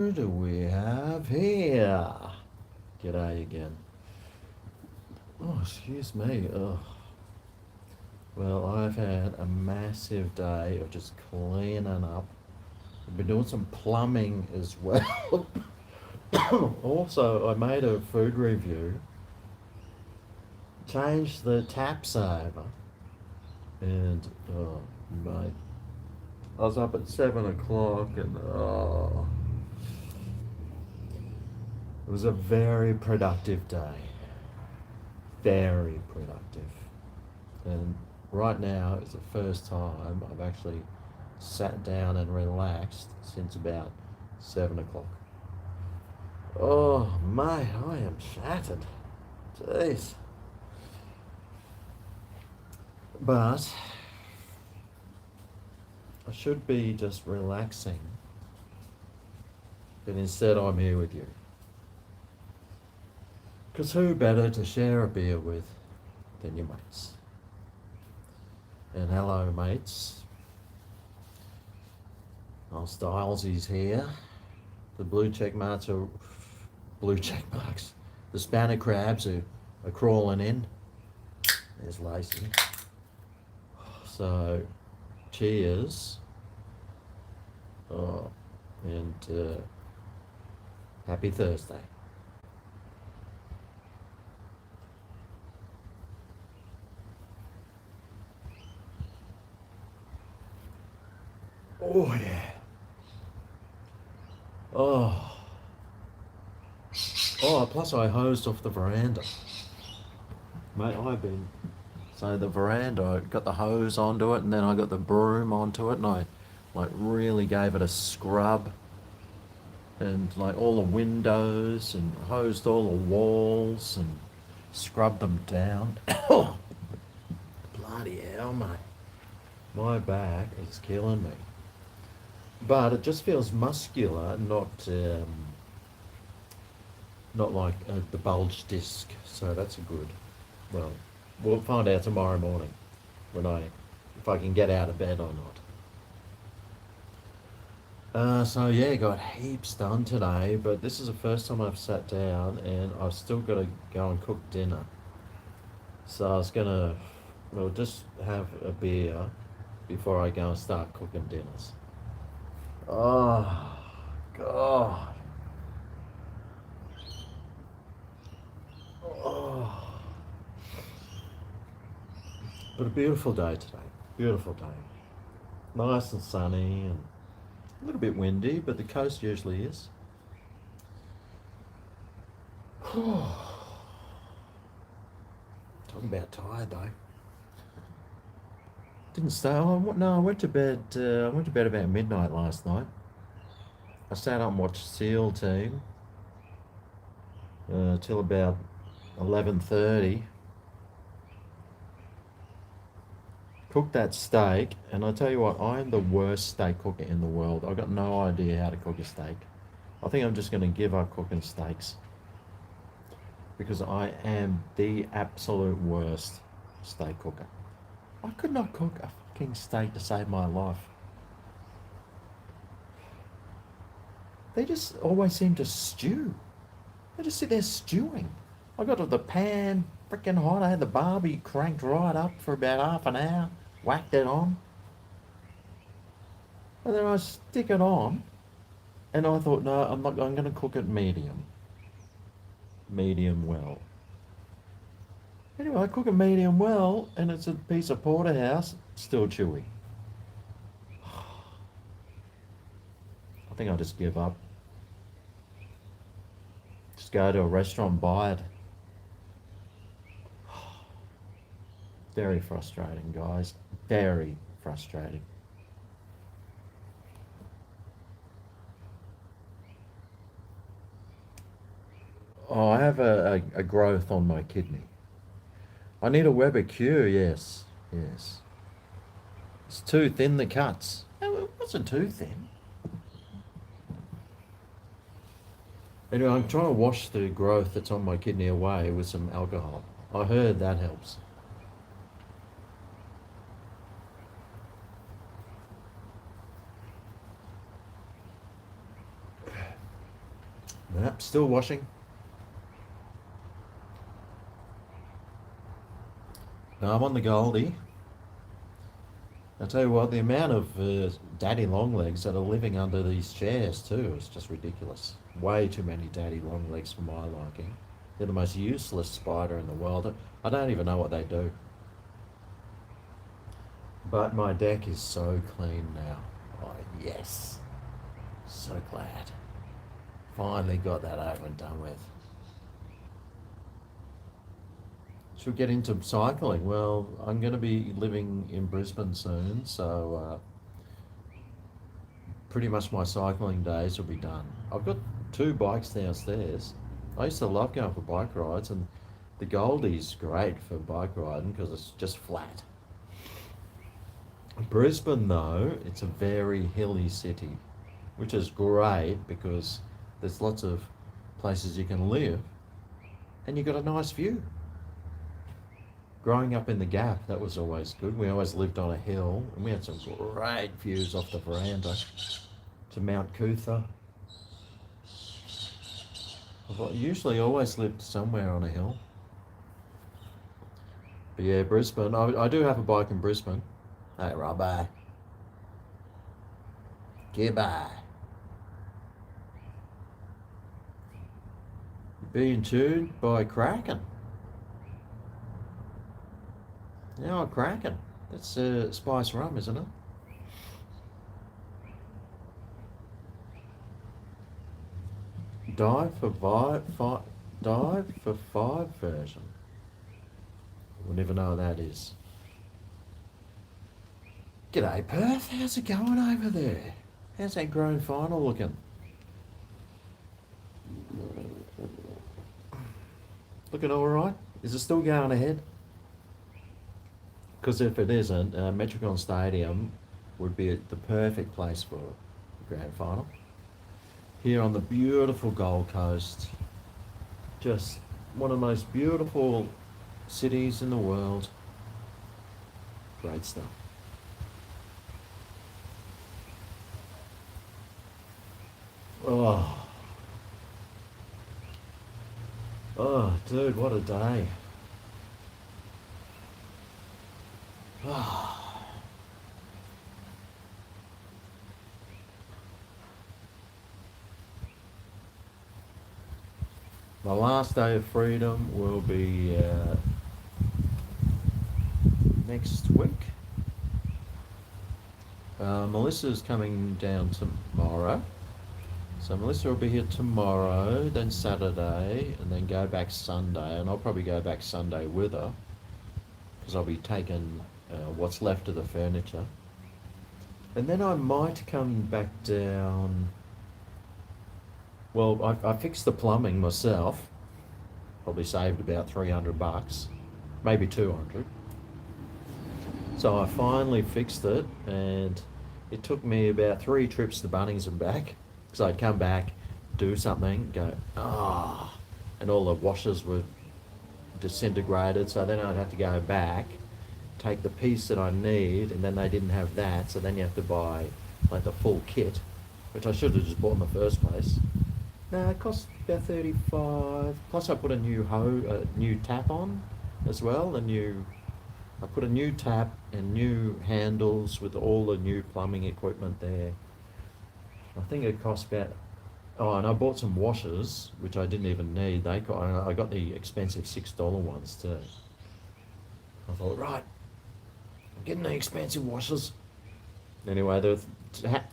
Who do we have here? G'day again. Oh, excuse me. Ugh. Well, I've had a massive day of just cleaning up. I've been doing some plumbing as well. Also, I made a food review, changed the taps over, and oh, mate, I was up at 7 o'clock and it was a very productive day. Very productive. And right now is the first time I've actually sat down and relaxed since about 7 o'clock. Oh, mate, I am shattered. Jeez. But I should be just relaxing. But instead, I'm here with you. Because who better to share a beer with than your mates? And hello, mates. Old Styles here. The blue check marks are blue check marks. The spanner crabs are crawling in. There's Lacey. So, cheers. Oh, and happy Thursday. Oh yeah. Oh. Oh, plus I hosed off the veranda. Mate, I've been... So the veranda, I got the hose onto it and then I got the broom onto it and I like really gave it a scrub and like all the windows and hosed all the walls and scrubbed them down. Oh, bloody hell, mate. My back is killing me. But it just feels muscular, not like the bulge disc. So that's a good. Well, we'll find out tomorrow morning if I can get out of bed or not. So yeah, got heaps done today, but this is the first time I've sat down and I've still got to go and cook dinner. So I was gonna, well, just have a beer before I go and start cooking dinners. Oh, God. Oh. But a beautiful day today. Beautiful day. Nice and sunny and a little bit windy, but the coast usually is. Talking about tired though. Didn't stay. Oh, no, I went to bed. I went to bed about midnight last night. I sat up and watched SEAL Team till about 11:30. Cooked that steak, and I tell you what, I'm the worst steak cooker in the world. I've got no idea how to cook a steak. I think I'm just going to give up cooking steaks because I am the absolute worst steak cooker. I could not cook a fucking steak to save my life. They just always seem to stew. They just sit there stewing. I got the pan freaking hot. I had the barbie cranked right up for about half an hour. Whacked it on. And then I stick it on. And I thought, no, I'm not. I'm going to cook it medium. Medium well. Anyway, I cook it medium well, and it's a piece of porterhouse, still chewy. I think I'll just give up. Just go to a restaurant, buy it. Very frustrating, guys. Very frustrating. Oh, I have a growth on my kidney. I need a Weber Q, yes. Yes. It's too thin, the cuts. No, it wasn't too thin. Anyway, I'm trying to wash the growth that's on my kidney away with some alcohol. I heard that helps. Yep, still washing. No, I'm on the Goldie. I tell you what, the amount of daddy longlegs that are living under these chairs too is just ridiculous. Way too many daddy longlegs for my liking. They're the most useless spider in the world. I don't even know what they do. But my deck is so clean now. Oh yes, so glad. Finally got that over and done with. Should we get into cycling? Well, I'm going to be living in Brisbane soon, so pretty much my cycling days will be done. I've got two bikes downstairs. I used to love going for bike rides, and the Goldie's great for bike riding because it's just flat. Brisbane, though, it's a very hilly city, which is great because there's lots of places you can live and you've got a nice view. Growing up in the Gap, that was always good. We always lived on a hill and we had some great views off the veranda to Mount Cootha. I've usually always lived somewhere on a hill. But yeah, Brisbane, I do have a bike in Brisbane. Hey, Robbo. Goodbye. Being tuned by Kraken. Yeah, Kraken. That's spice rum, isn't it? Dive for five version. We'll never know what that is. G'day Perth, how's it going over there? How's that grand final looking? Looking alright? Is it still going ahead? Because if it isn't, Metricon Stadium would be the perfect place for the grand final. Here on the beautiful Gold Coast, just one of the most beautiful cities in the world. Great stuff. Oh, oh, dude, what a day. Oh. My last day of freedom will be next week. Melissa's coming down tomorrow. So Melissa will be here tomorrow, then Saturday, and then go back Sunday. And I'll probably go back Sunday with her because I'll be taking what's left of the furniture. And then I might come back down. Well, I fixed the plumbing myself. Probably saved about $300, maybe 200. So I finally fixed it, and it took me about 3 trips to Bunnings and back. Because I'd come back, do something, go, and all the washers were disintegrated. So then I'd have to go back, take the piece that I need, and then they didn't have that. So then you have to buy like the full kit, which I should have just bought in the first place. No, it cost about 35. Plus I put a new tap on as well. I put a new tap and new handles with all the new plumbing equipment there. I think it cost about. Oh, and I bought some washers, which I didn't even need. I got the expensive $6 ones too. I thought, right, I'm getting the expensive washers. Anyway, the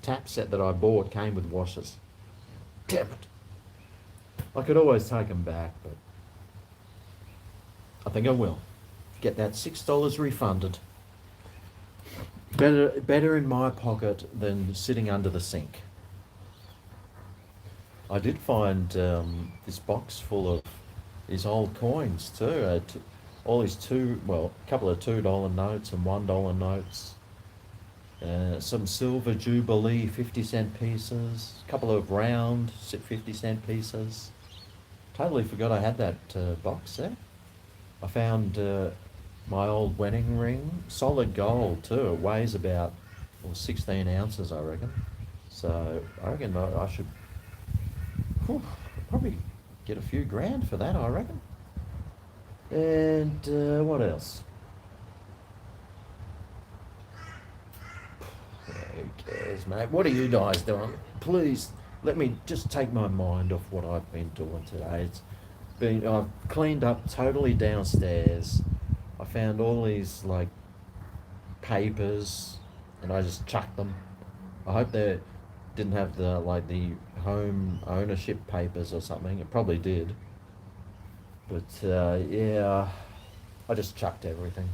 tap set that I bought came with washers. Damn it! I could always take them back, but I think I will get that $6 refunded. Better in my pocket than sitting under the sink. I did find this box full of these old coins too. All these a couple of $2 notes and $1 notes. Some silver Jubilee 50-cent pieces. A couple of round 50-cent pieces. Totally forgot I had that box there. I found my old wedding ring, solid gold too. It weighs about 16 ounces, I reckon. So I reckon I should. Probably get a few grand for that, I reckon. And what else? Who cares, mate? What are you guys doing? Please let me just take my mind off what I've been doing today. I've cleaned up totally downstairs. I found all these like papers, and I just chucked them. I hope they didn't have the home ownership papers or something. It probably did, but yeah, I just chucked everything.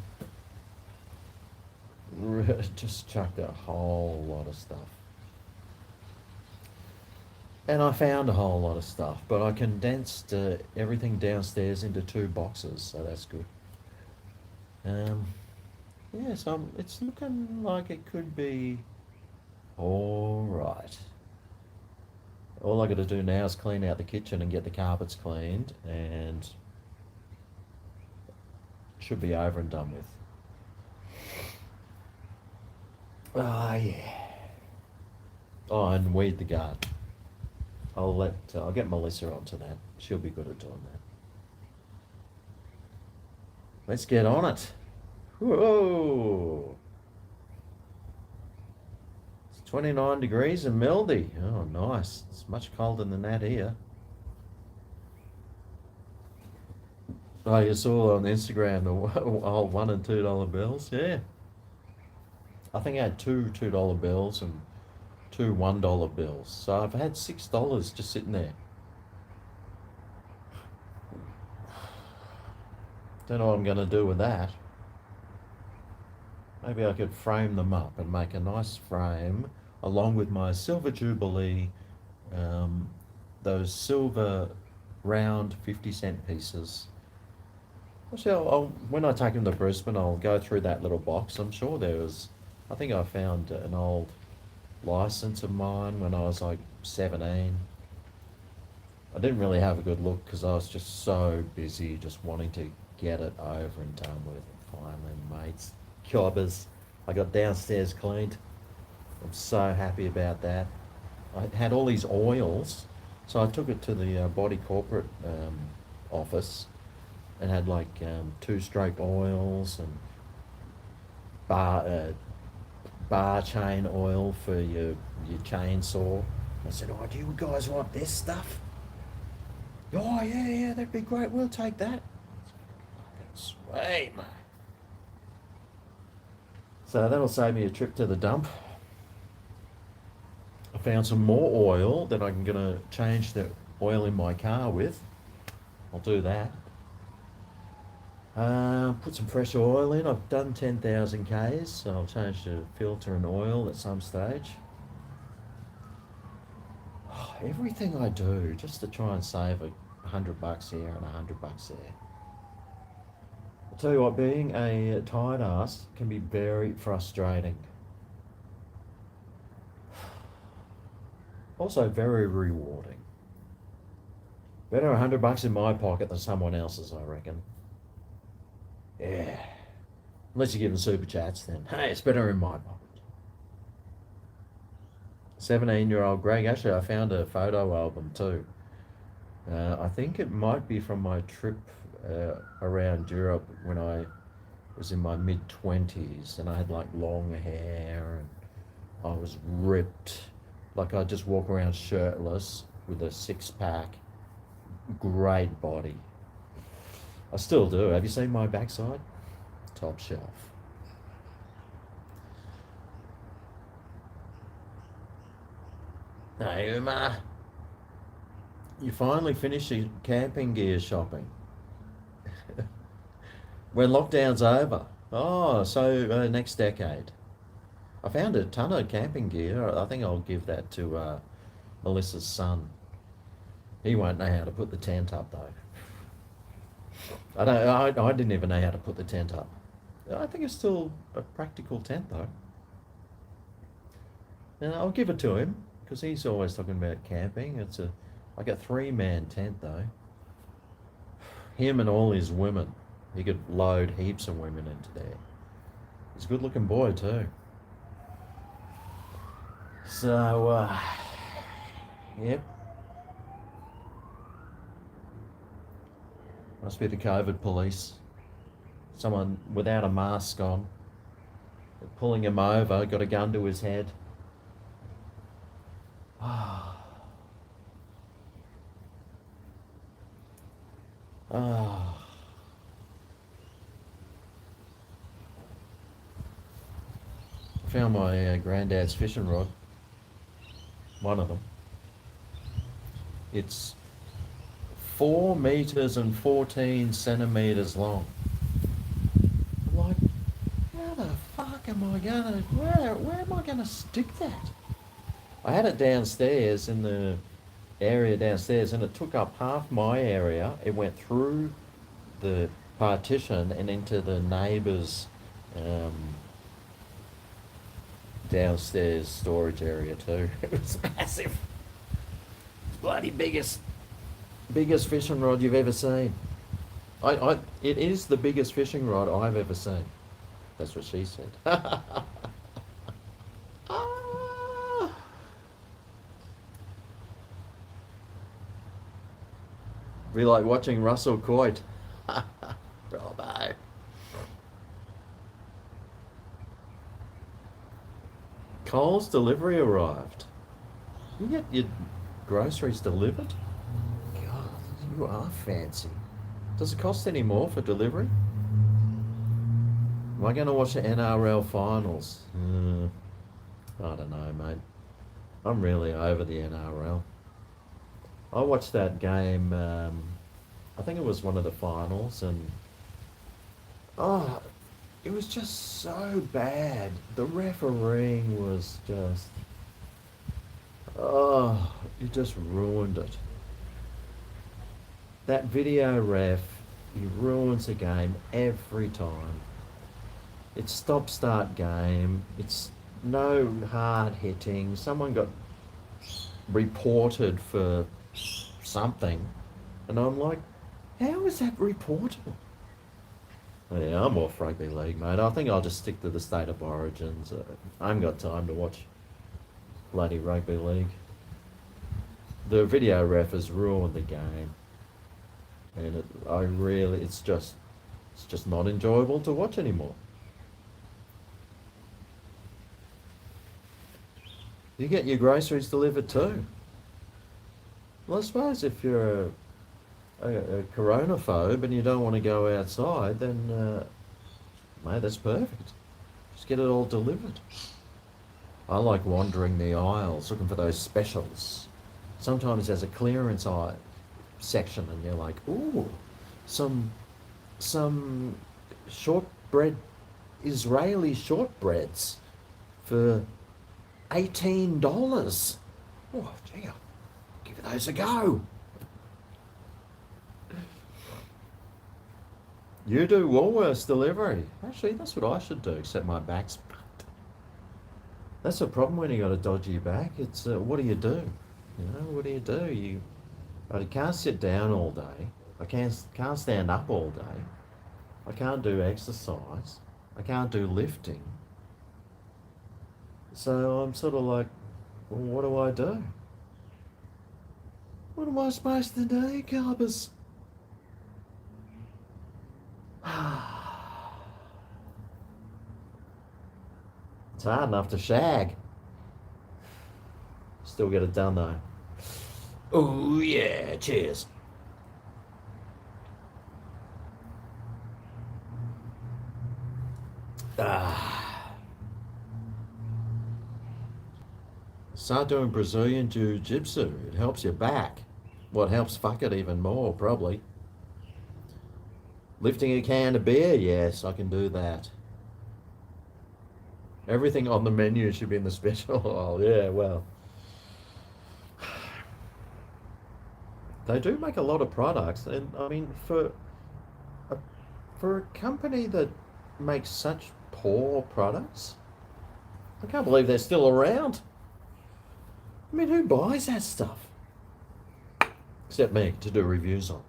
Just chucked a whole lot of stuff. And I found a whole lot of stuff, but I condensed everything downstairs into 2 boxes, so that's good. Um, yeah, so it's looking like it could be all right. All I got to do now is clean out the kitchen and get the carpets cleaned, and should be over and done with. Ah, yeah. Oh, and weed the garden. I'll get Melissa onto that. She'll be good at doing that. Let's get on it. Whoa! It's 29 degrees in Meldy. Oh, nice. It's much colder than that here. Oh, you saw on Instagram the old $1 and $2 bills? Yeah. I think I had two $2 bills and two $1 bills. So I've had $6 just sitting there. Don't know what I'm going to do with that. Maybe I could frame them up and make a nice frame along with my Silver Jubilee, those silver round 50-cent pieces. Actually, when I take them to Brisbane, I'll go through that little box. I'm sure I think I found an old license of mine when I was like 17. I didn't really have a good look because I was just so busy just wanting to get it over and done with. Finally, mates, jobbers, I got downstairs cleaned. I'm so happy about that. I had all these oils, so I took it to the body corporate office and had like 2-stroke oils and bar chain oil for your chainsaw. I said, "Oh, do you guys want this stuff?" "Oh, yeah, that'd be great. We'll take that." Sweet, mate. So that'll save me a trip to the dump. I found some more oil that I'm gonna change the oil in my car with. I'll do that. Put some fresh oil in. I've done 10,000 Ks, so I'll change the filter and oil at some stage. Oh, everything I do just to try and save $100 here and $100 there. I'll tell you what, being a tired ass can be very frustrating. Also very rewarding. Better $100 in my pocket than someone else's, I reckon. Yeah. Unless you give them super chats, then hey, it's better in my pocket. 17-year-old Greg. Actually, I found a photo album too. I think it might be from my trip around Europe when I was in my mid-20s, and I had like long hair and I was ripped. Like I'd just walk around shirtless with a 6-pack. Great body. I still do. Have you seen my backside? Top shelf. Hey, Uma. You finally finished your camping gear shopping. When lockdown's over. Oh, so next decade. I found a ton of camping gear. I think I'll give that to Melissa's son. He won't know how to put the tent up though. I didn't even know how to put the tent up. I think it's still a practical tent though. And I'll give it to him because he's always talking about camping. It's like a 3-man tent though. Him and all his women. He could load heaps of women into there. He's a good looking boy too. So, yep. Must be the COVID police. Someone without a mask on, pulling him over, got a gun to his head. Ah. Ah. I found my granddad's fishing rod. One of them. It's 4 meters and 14 centimeters long. I'm like, how the fuck am I gonna, where am I gonna stick that? I had it downstairs in the area downstairs, and it took up half my area. It went through the partition and into the neighbour's downstairs storage area too. It was massive. Bloody biggest fishing rod you've ever seen. It is the biggest fishing rod I've ever seen. That's what she said. Be like watching Russell Coit. Bravo. Coles delivery arrived. You get your groceries delivered? God, you are fancy. Does it cost any more for delivery? Am I going to watch the NRL finals? I don't know, mate. I'm really over the NRL. I watched that game, I think it was one of the finals, and it was just so bad. The refereeing was just, it just ruined it. That video ref, he ruins a game every time. It's stop-start game. It's no hard hitting. Someone got reported for something, and I'm like, how is that reportable? Yeah, I'm off rugby league, mate. I think I'll just stick to the state of origins. I haven't got time to watch bloody rugby league. The video ref has ruined the game, and it's just not enjoyable to watch anymore. You get your groceries delivered too. Well, I suppose if you're a coronaphobe and you don't want to go outside, then, mate, that's perfect. Just get it all delivered. I like wandering the aisles, looking for those specials. Sometimes there's a clearance aisle section, and you're like, ooh, some shortbread, Israeli shortbreads for $18. Oh, gee, I'll give those a go. You do Woolworths delivery. Actually, that's what I should do, except my back's fucked. That's the problem when you got a dodgy back. It's, what do? You know, what do? I can't sit down all day. I can't stand up all day. I can't do exercise. I can't do lifting. So I'm sort of like, well, what do? What am I supposed to do, Carbers? It's hard enough to shag. Still get it done though. Oh yeah, cheers. Start doing Brazilian Jiu-Jitsu. It helps your back. Well, it helps fuck it even more, probably. Lifting a can of beer, yes, I can do that. Everything on the menu should be in the special aisle. Yeah, well. They do make a lot of products, and I mean, for a company that makes such poor products, I can't believe they're still around. I mean, who buys that stuff? Except me, to do reviews on.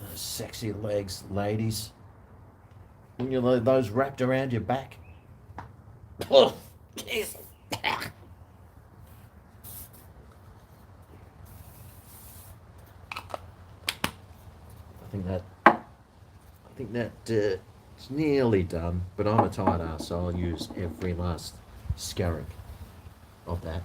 Those sexy legs, ladies. When you those wrapped around your back. Jesus. I think that it's nearly done, but I'm a tight ass, so I'll use every last scarab of that.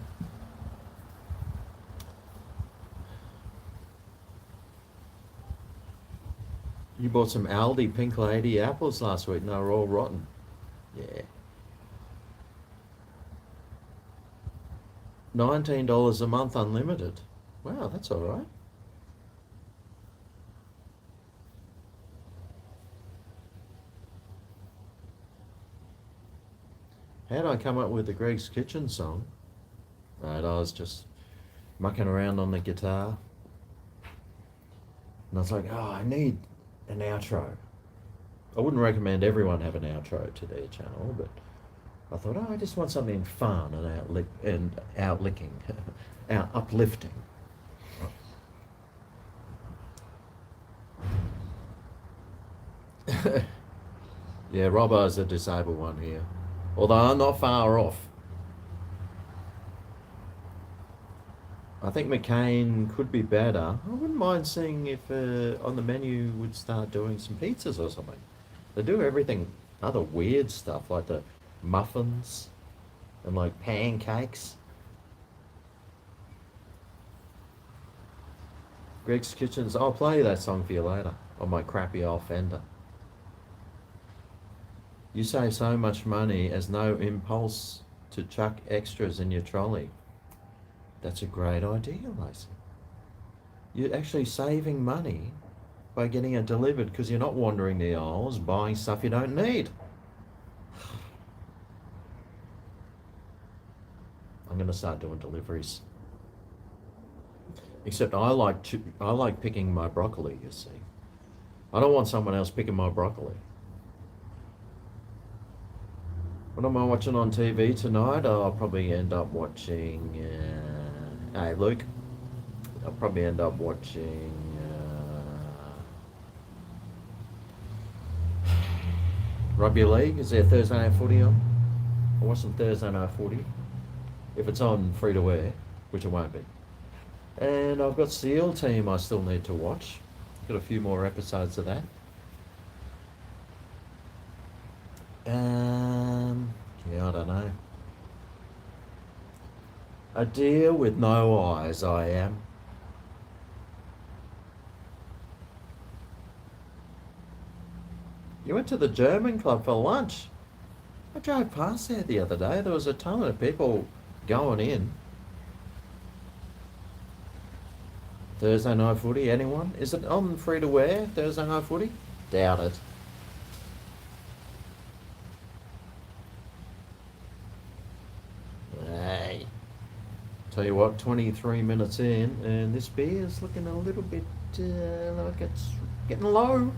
You bought some Aldi Pink Lady apples last week and they were all rotten. Yeah. $19 a month unlimited. Wow, that's all right. How'd I come up with the Greg's Kitchen song? Right, I was just mucking around on the guitar. And I was like, oh, I need an outro. I wouldn't recommend everyone have an outro to their channel, but I thought, oh, I just want something fun and uplifting. Yeah, Robbo's a disabled one here. Although I'm not far off. I think McCain could be better. I wouldn't mind seeing if on the menu would start doing some pizzas or something. They do everything, other weird stuff like the muffins and like pancakes. Greg's Kitchens. I'll play that song for you later on my crappy old Fender. You save so much money as no impulse to chuck extras in your trolley. That's a great idea, Lacey. You're actually saving money by getting it delivered because you're not wandering the aisles buying stuff you don't need. I'm going to start doing deliveries. Except I like picking my broccoli, you see. I don't want someone else picking my broccoli. What am I watching on TV tonight? I'll probably end up watching... hey, Luke. I'll probably end up watching... Rugby League. Is there Thursday night footy on? I watch some Thursday night footy. If it's on free to air, which it won't be. And I've got SEAL Team I still need to watch. Got a few more episodes of that. Yeah, I don't know. A deer with no eyes, I am. You went to the German club for lunch. I drove past there the other day. There was a ton of people going in. Thursday night footy, anyone? Is it on free to wear, Thursday night footy? Doubt it. Hey. Tell you what, 23 minutes in, and this beer is looking a little bit like it's getting low.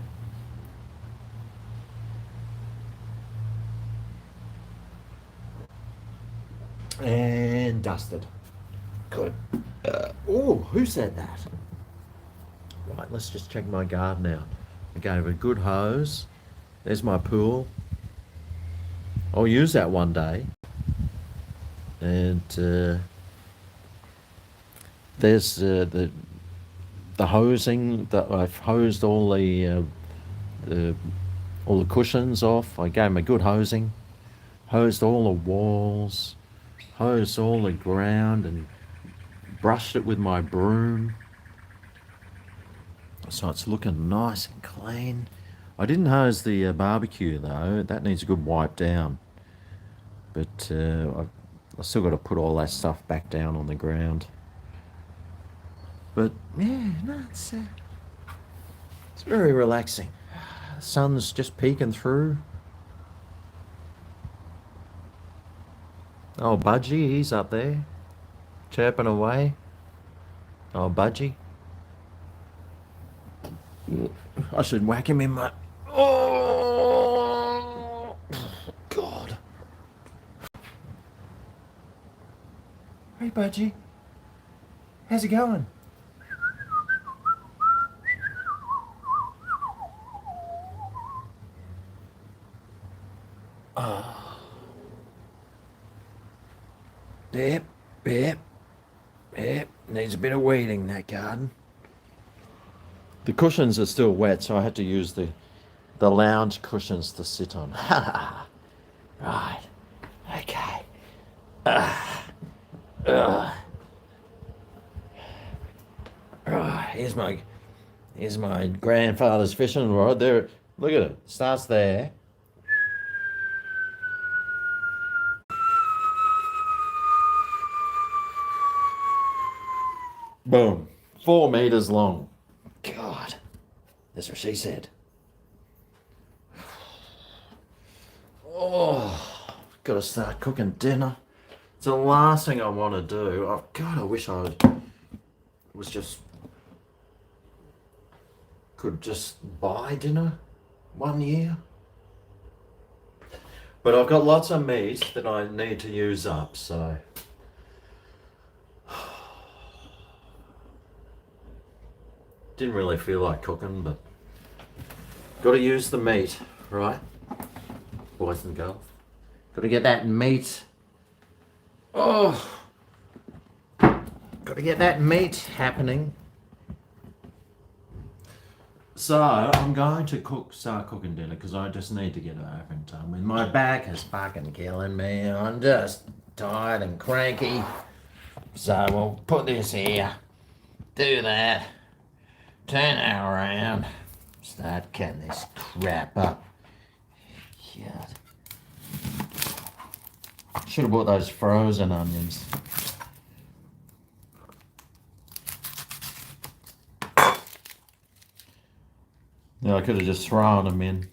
And dusted. Good. Oh, who said that? Right, let's just check my garden out. I gave a good hose. There's my pool. I'll use that one day. And there's the hosing that I've hosed all the cushions off. I gave them a good hosing. Hosed all the walls. Hosed all the ground and brushed it with my broom. So it's looking nice and clean. I didn't hose the barbecue though. That needs a good wipe down. But I still got to put all that stuff back down on the ground. But yeah, no, it's very relaxing. The sun's just peeking through. Oh, Budgie, he's up there, chirping away. Oh, Budgie. I should whack him in my... Oh, God. Hey, Budgie. How's it going? Yep, yep, yep. Needs a bit of weeding, that garden. The cushions are still wet, so I had to use the lounge cushions to sit on. Right. Okay. Here's my grandfather's fishing rod. There, look at it. Starts there. Boom. 4 meters long. God. That's what she said. Oh, gotta start cooking dinner. It's the last thing I want to do. Oh, God, I wish I was just could just buy dinner one year. But I've got lots of meat that I need to use up, so didn't really feel like cooking, but got to use the meat, right? Boys and girls. Got to get that meat. Oh, got to get that meat happening. So I'm going to start cooking dinner because I just need to get it over and done with. My back is fucking killing me. I'm just tired and cranky. So we'll put this here, do that, turn that around, start cutting this crap up. God. Should have bought those frozen onions. Yeah, I could have just thrown them in.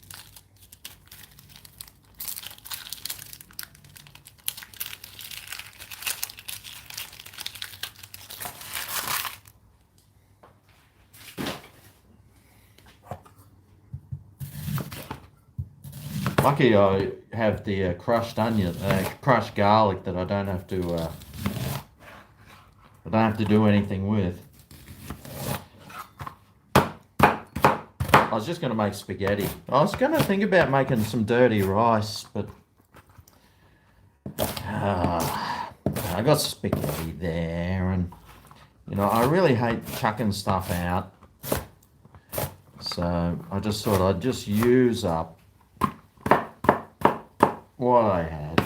Lucky I have the crushed onion, crushed garlic that I don't have to do anything with. I was just going to make spaghetti. I was going to think about making some dirty rice, but I got spaghetti there, and I really hate chucking stuff out. So I just thought I'd just use up what I had.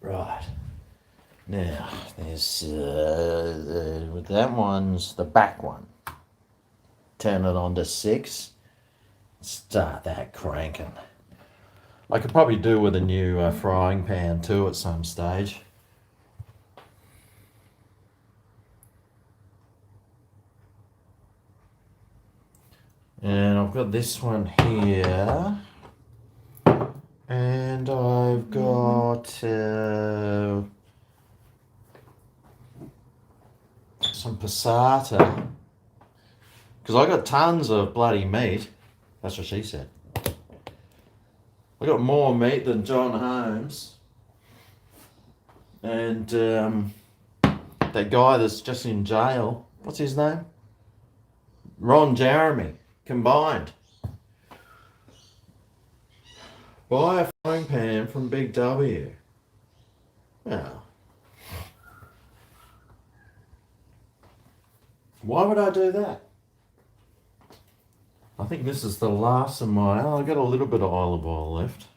Right. Now, there's that one's the back one. Turn it on to 6. Start that cranking. I could probably do with a new frying pan too at some stage. And I've got this one here. And I've got some passata. Because I got tons of bloody meat. That's what she said. I got more meat than John Holmes. And that guy that's just in jail, what's his name? Ron Jeremy, combined. Buy a frying pan from Big W. Now, why would I do that? I think this is the last of my... I've got a little bit of olive oil left.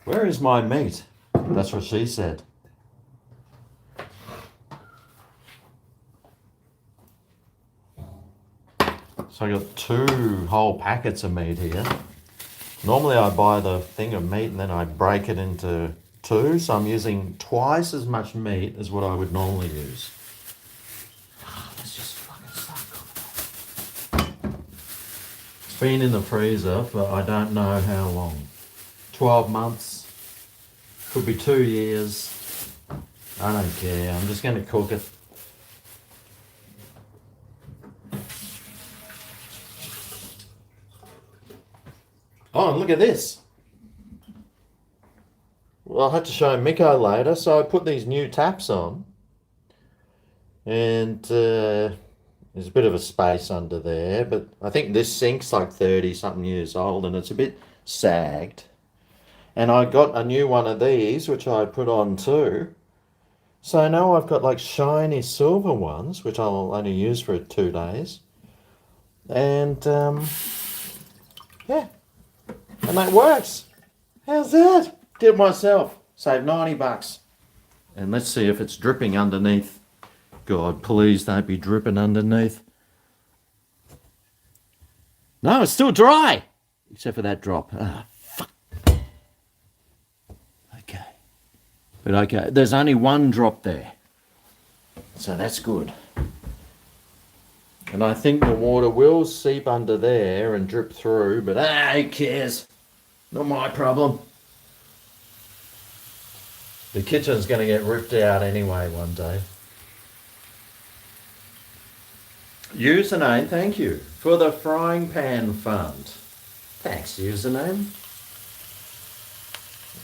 Where is my meat? That's what she said. So I got 2 whole packets of meat here. Normally I buy the thing of meat and then I break it into 2, so I'm using twice as much meat as what I would normally use. Let's just fucking start cooking. It's been in the freezer for I don't know how long. 12 months. Could be 2 years. I don't care. I'm just going to cook it. Oh, and look at this. Well, I'll have to show Miko later. So I put these new taps on. And There's a bit of a space under there, but I think this sink's like 30 something years old and it's a bit sagged. And I got a new one of these, which I put on too. So now I've got like shiny silver ones, which I'll only use for 2 days. And yeah, and that works. How's that? Did it myself. Saved $90. And let's see if it's dripping underneath. God, please don't be dripping underneath. No, it's still dry. Except for that drop. Ah, fuck. Okay. But okay, there's only one drop there. So that's good. And I think the water will seep under there and drip through, but who cares? Not my problem. The kitchen's going to get ripped out anyway one day. Username, thank you for the frying pan fund. Thanks, username.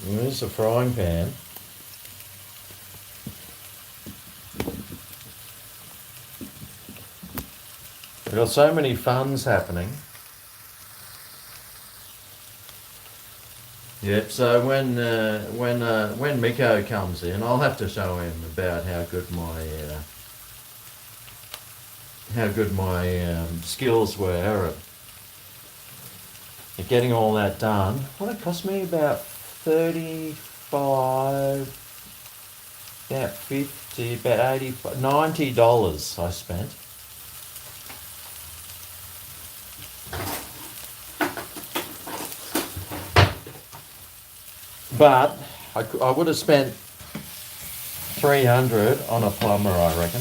There's the frying pan. We've got so many funds happening. Yep. So when Miko comes in, I'll have to show him about how good my skills were at getting all that done. What it cost me about 35, about 50, about 85, $90 I spent. But I would have spent 300 on a plumber, I reckon.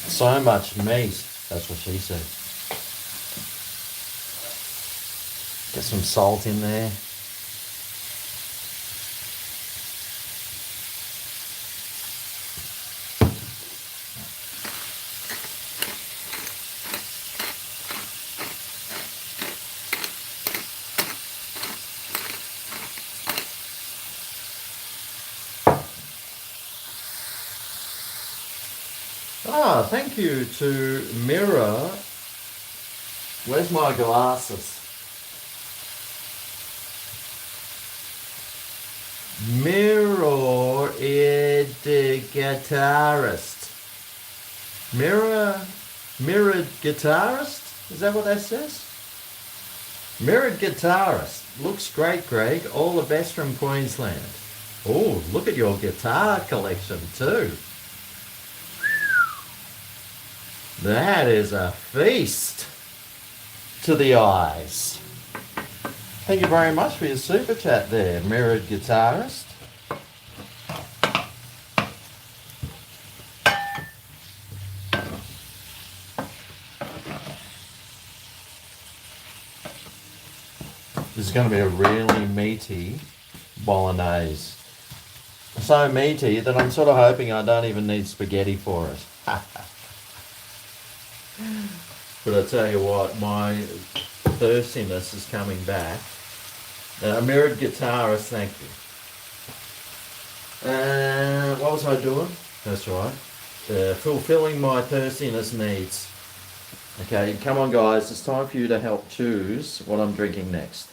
So much meat, that's what she said. Get some salt in there. Ah, thank you to Mirror. Where's my glasses? Mirror is the guitarist. Mirrored guitarist? Is that what that says? Mirrored guitarist. Looks great, Greg. All the best from Queensland. Oh, look at your guitar collection too. That is a feast to the eyes. Thank you very much for your super chat there, Mirrored Guitarist. This is going to be a really meaty bolognese. So meaty that I'm sort of hoping I don't even need spaghetti for it. But I tell you what, my thirstiness is coming back. Mirrored guitarist, thank you. What was I doing? That's right. Fulfilling my thirstiness needs. Okay, come on guys, it's time for you to help choose what I'm drinking next.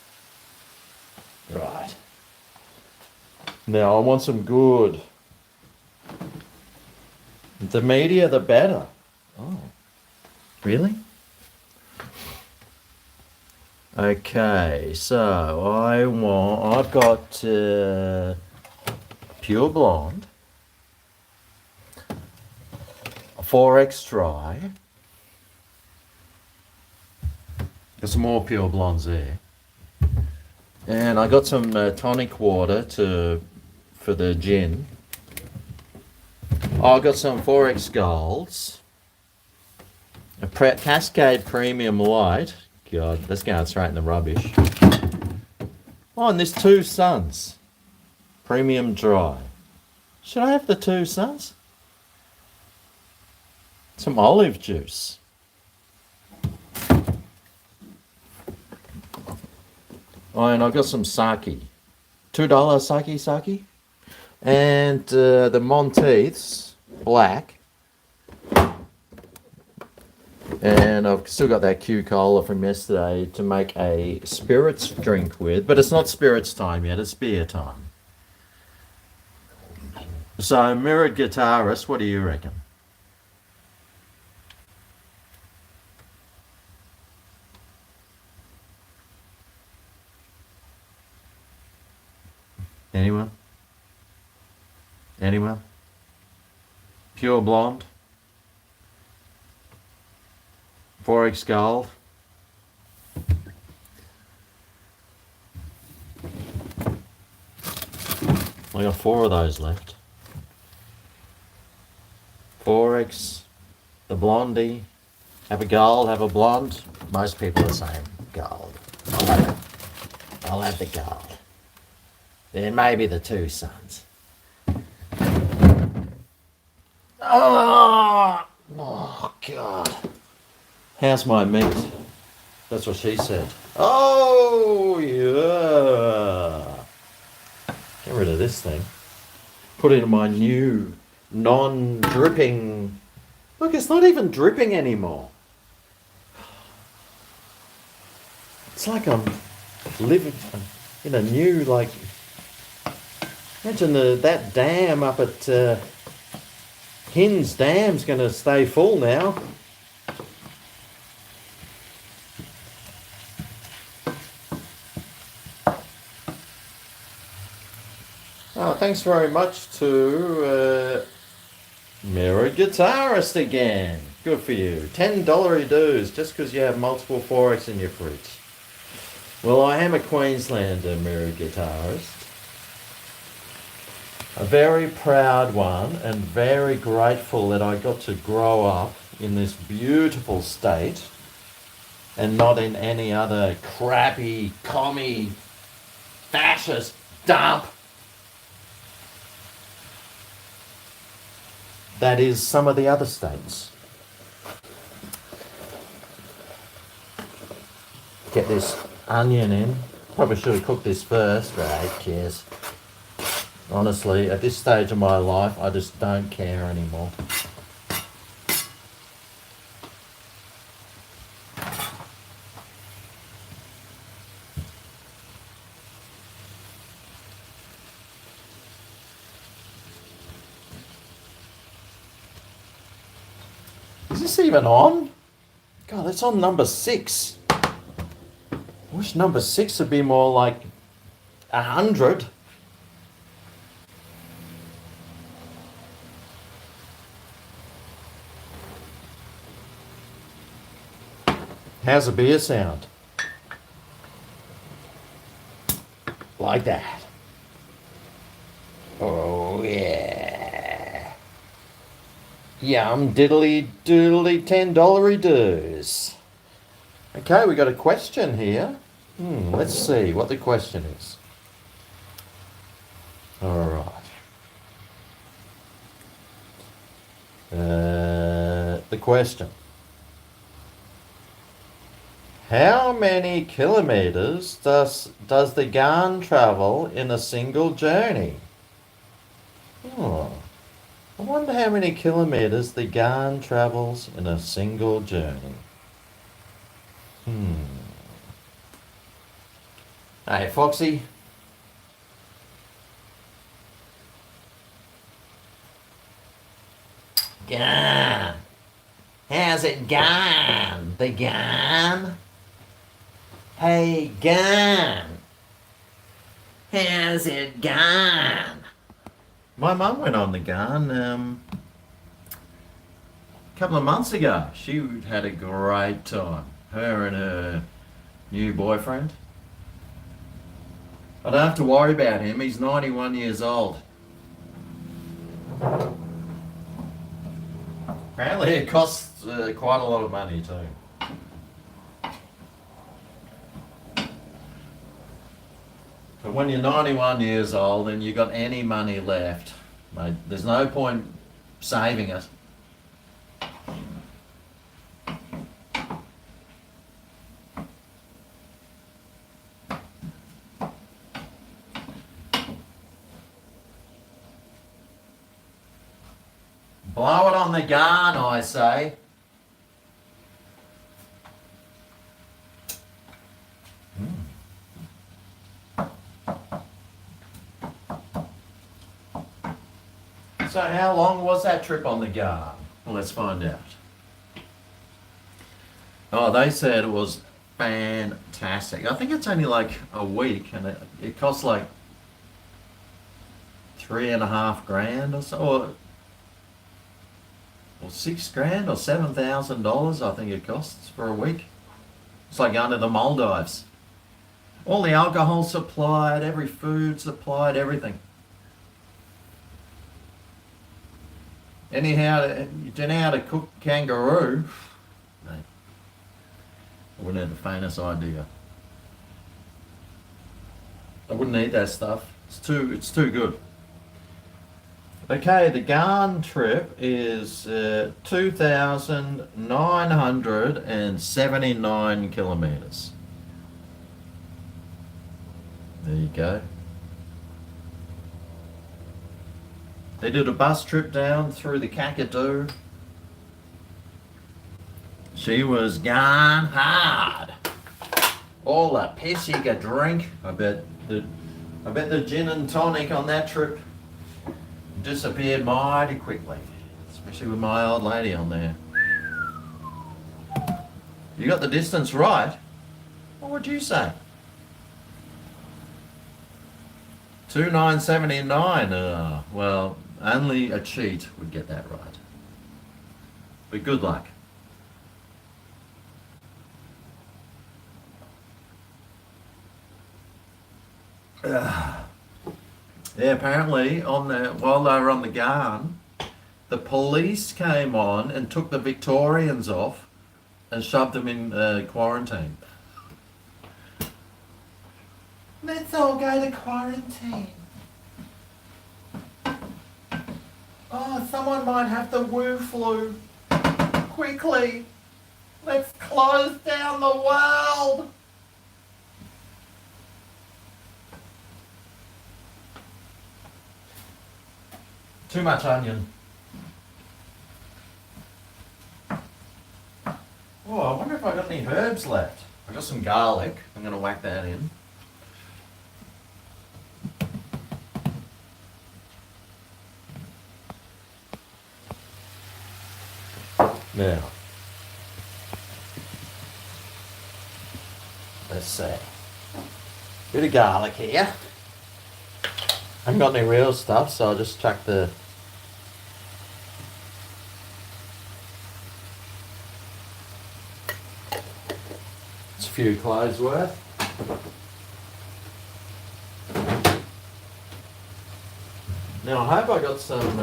Right. Now I want some good. The meatier the better. Oh, really? Okay, so I've got pure blonde, 4X dry, got some more pure blondes there, and I got some tonic water for the gin. I got some 4X golds, a Cascade Premium Light. God, that's going straight in the rubbish. Oh, and there's Two Suns. Premium Dry. Should I have the Two Suns? some olive juice. Oh, and I've got some sake. $2 sake. And the Monteith's black. And I've still got that Q Cola from yesterday to make a spirits drink with. But it's not spirits time yet, it's beer time. So, mirrored guitarist, what do you reckon? Anyone? Anyone? Pure blonde? Forex gold? I got 4 of those left. Forex, the blondie, have a gold, have a blonde. Most people are saying gold. I'll have the gold. Then maybe the 2 sons. Oh God. How's my meat? That's what she said. Oh yeah. Get rid of this thing. Put it in my new non-dripping. Look, it's not even dripping anymore. It's like I'm living in a new, like, imagine that dam up at Hin's Dam's going to stay full now. Oh, thanks very much to Mirror Guitarist again. Good for you. $10 dues just because you have multiple Forex in your fridge. Well, I am a Queenslander mirror guitarist. A very proud one and very grateful that I got to grow up in this beautiful state and not in any other crappy, commie, fascist dump that is some of the other states. Get this onion in. Probably should have cooked this first, but who cares? Honestly, at this stage of my life, I just don't care anymore. Is this even on? God, that's on number 6. I wish number 6 would be more like 100. How's the beer sound? Like that. Oh yeah. Yum diddly doodly $10 dues. Okay, we got a question here. Let's see what the question is. All right. The question. How many kilometres does the yarn travel in a single journey? Oh, I wonder how many kilometres the yarn travels in a single journey. Hey, Foxy. Gone. How's it gone? The yarn? Hey, gone. How's it gone? My mum went on the gun a couple of months ago. She had a great time. Her and her new boyfriend. I don't have to worry about him. He's 91 years old. Apparently it costs quite a lot of money too. But when you're 91 years old and you've got any money left, mate, there's no point saving it. Blow it on the garn, I say. So how long was that trip on the garn? Well, let's find out. Oh, they said it was fantastic. I think it's only like a week, and it costs like $3,500 or so, or $6,000 or $7,000. I think it costs for a week. It's like going to the Maldives. All the alcohol supplied, every food supplied, everything. Anyhow, you don't know how to cook kangaroo? No. I wouldn't have the faintest idea. I wouldn't eat that stuff. It's too good. Okay, the garn trip is 2,979 kilometres. There you go. They did a bus trip down through the Kakadu. She was gone hard. All the piss you could drink. I bet the gin and tonic on that trip disappeared mighty quickly, especially with my old lady on there. You got the distance right. What would you say? 2,979. Well, only a cheat would get that right. But good luck. Yeah, apparently while they were on the garn, the police came on and took the Victorians off and shoved them in quarantine. Let's all go to quarantine. Oh, someone might have the Wu flu. Quickly, let's close down the world. Too much onion. Oh, I wonder if I got any herbs left. I got some garlic. I'm going to whack that in. Now, let's see. Bit of garlic here. I haven't got any real stuff, so I'll just chuck the it's a few cloves worth. Now I hope I got some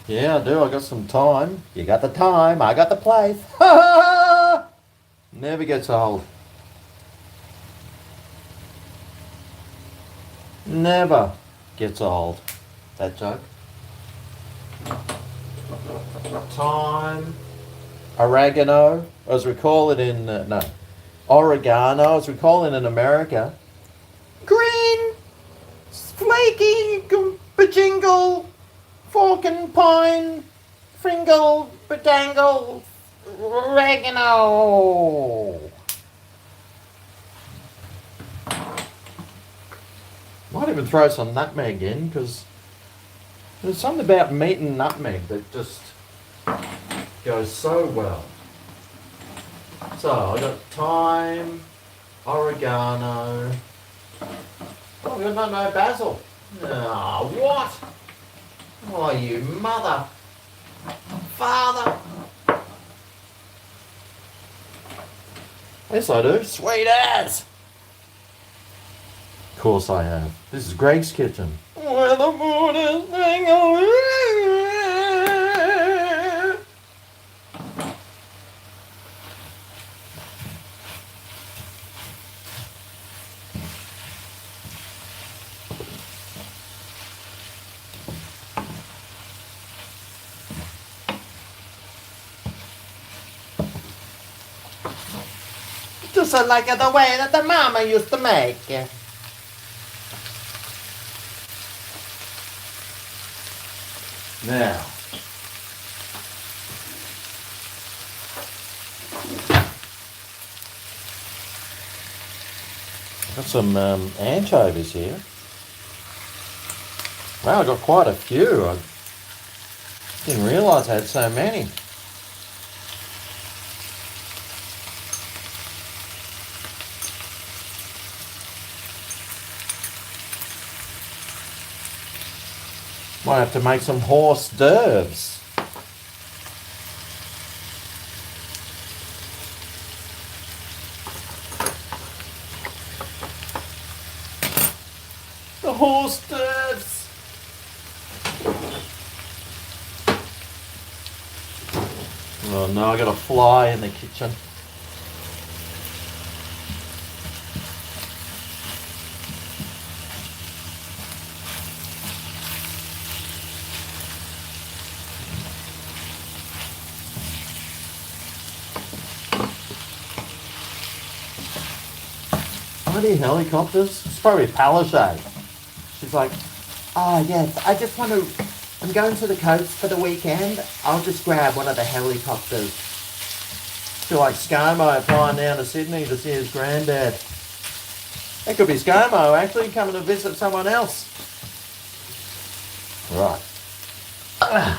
yeah, I do. I got some thyme. You got the time, I got the place. Never gets old. Never gets old. That joke. Thyme, oregano, as we call it in oregano, as we call it in America. Green, flaky, bajingle, fork and pine, fringle, badangle, oregano. Might even throw some nutmeg in, because there's something about meat and nutmeg that just goes so well. So I got thyme, oregano. Oh, we got no basil. Oh, what? Oh, you mother, father. Yes, I do. Sweet as. Of course I have. This is Greg's kitchen. Where the moon is hanging. Just like the way that the mama used to make. Now, got some anchovies here. Wow, I got quite a few. I didn't realise I had so many. Might have to make some horse d'oeuvres. The horse d'oeuvres. Oh no, I got a fly in the kitchen. Bloody helicopters. It's probably Palaszczuk. She's like, oh yes, I'm going to the coast for the weekend. I'll just grab one of the helicopters. Feel like ScoMo flying down to Sydney to see his granddad. That could be ScoMo actually coming to visit someone else. Right. I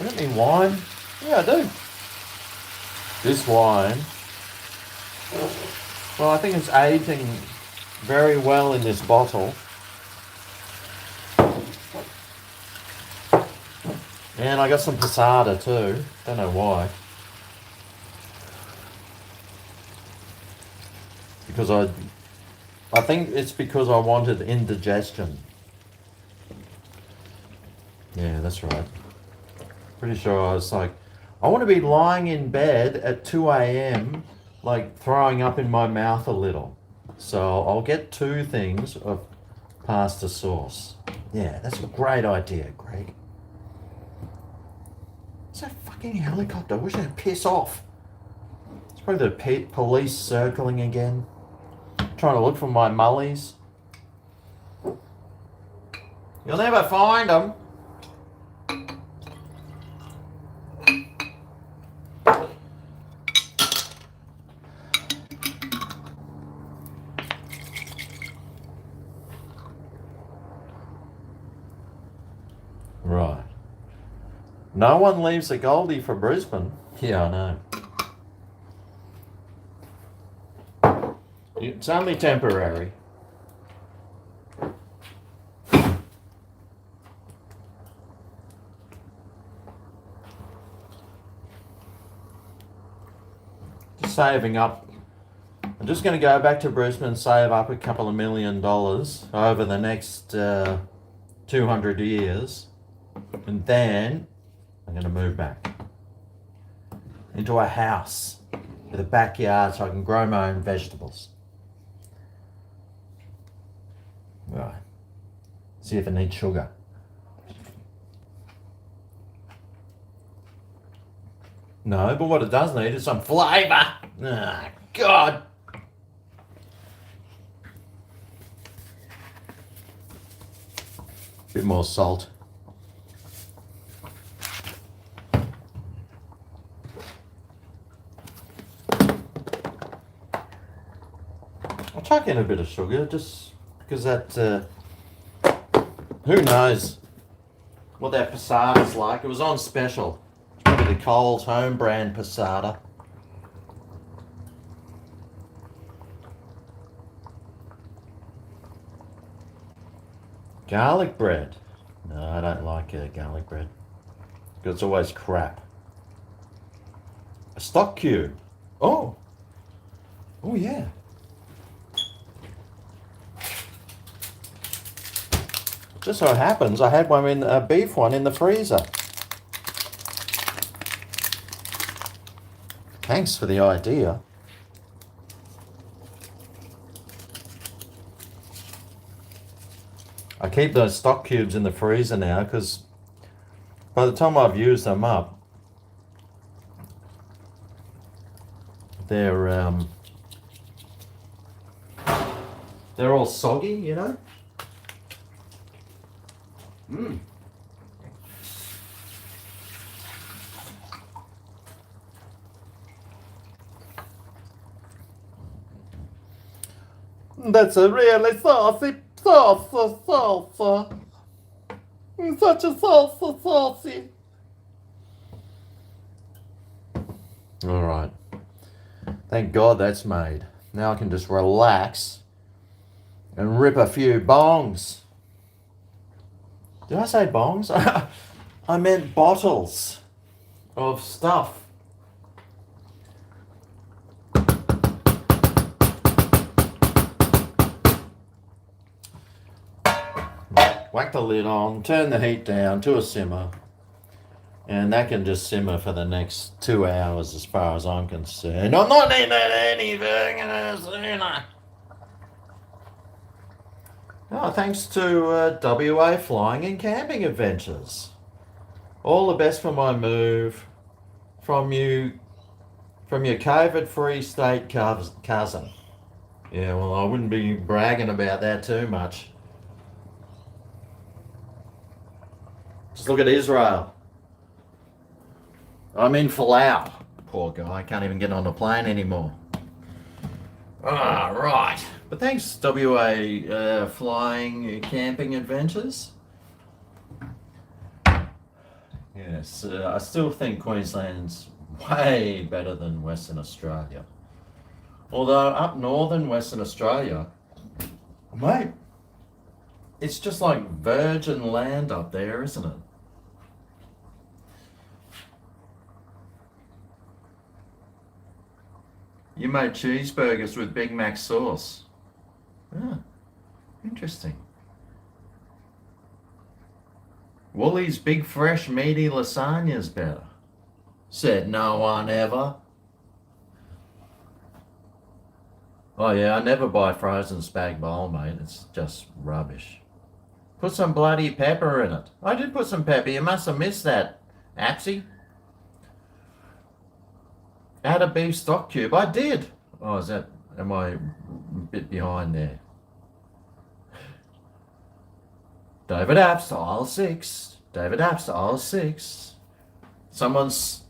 don't need wine. Yeah, I do. This wine, well, I think it's aging very well in this bottle. And I got some passata too. Don't know why. Because I think it's because I wanted indigestion. Yeah, that's right. Pretty sure I was like, I want to be lying in bed at 2 a.m. like throwing up in my mouth a little. So I'll get 2 things of pasta sauce. Yeah, that's a great idea, Greg. It's that fucking helicopter. I wish they'd piss off. It's probably the police circling again. Trying to look for my mullies. You'll never find them. Right. No one leaves a Goldie for Brisbane. Yeah, I know. It's only temporary. Just saving up. I'm just going to go back to Brisbane and save up a couple of $1 million over the next 200 years. And then I'm going to move back into a house with a backyard so I can grow my own vegetables. Right. See if it needs sugar. No, but what it does need is some flavour. Ah, God. Bit more salt. I'll chuck in a bit of sugar just because that, who knows what that passata's like. It was on special. It's probably the Coles home brand passata. Garlic bread. No, I don't like garlic bread because it's always crap. A stock cube. Oh. Oh, yeah. Just so happens I had one a beef one in the freezer. Thanks for the idea. I keep those stock cubes in the freezer now because by the time I've used them up, they're They're all soggy, you know. That's a really saucy salsa. Such a saucy. All right. Thank God that's made. Now I can just relax and rip a few bongs. Did I say bongs? I meant bottles of stuff. Whack the lid on, turn the heat down to a simmer, and that can just simmer for the next 2 hours as far as I'm concerned. I'm not eating anything sooner. Oh, thanks to WA Flying and Camping Adventures. All the best for my move from your COVID-free state cousin. Yeah, well, I wouldn't be bragging about that too much. Just look at Israel. I'm in Falau. Poor guy, can't even get on the plane anymore. Ah, right. But thanks, WA Flying Camping Adventures. Yes, I still think Queensland's way better than Western Australia. Although up northern Western Australia, mate, it's just like virgin land up there, isn't it? You made cheeseburgers with Big Mac sauce. Ah, interesting. Woolies' big fresh meaty lasagna's better. Said no one ever. Oh yeah, I never buy frozen spag bol, mate. It's just rubbish. Put some bloody pepper in it. I did put some pepper. You must have missed that, Apsy. Add a beef stock cube. I did. Oh, am I a bit behind there? David Apps, aisle 6. David Apps, aisle 6. Someone's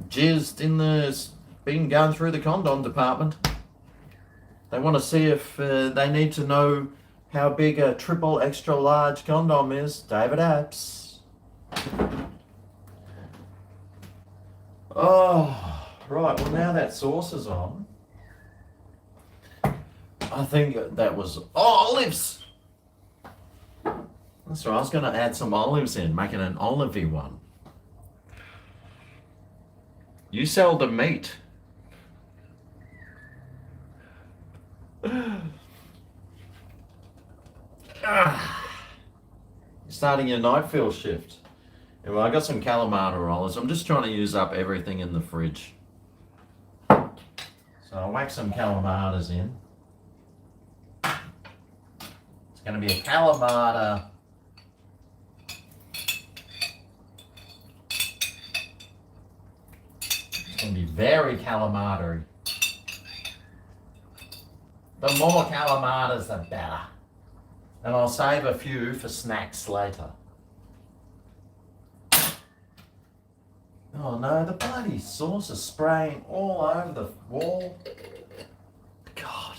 jizzed in been going through the condom department. They want to see if they need to know how big a triple extra large condom is. David Apps. Oh. Right, well now that sauce is on, I think that was olives. That's right, I was going to add some olives in, making an olivey one. You sell the meat. Starting your night fill shift. Yeah, well, I got some Kalamata rollers. I'm just trying to use up everything in the fridge. So I'll whack some Kalamatas in. It's going to be a Kalamata. It's going to be very Kalamata-y. The more Kalamatas, the better. And I'll save a few for snacks later. Oh no, the bloody sauce is spraying all over the wall. God.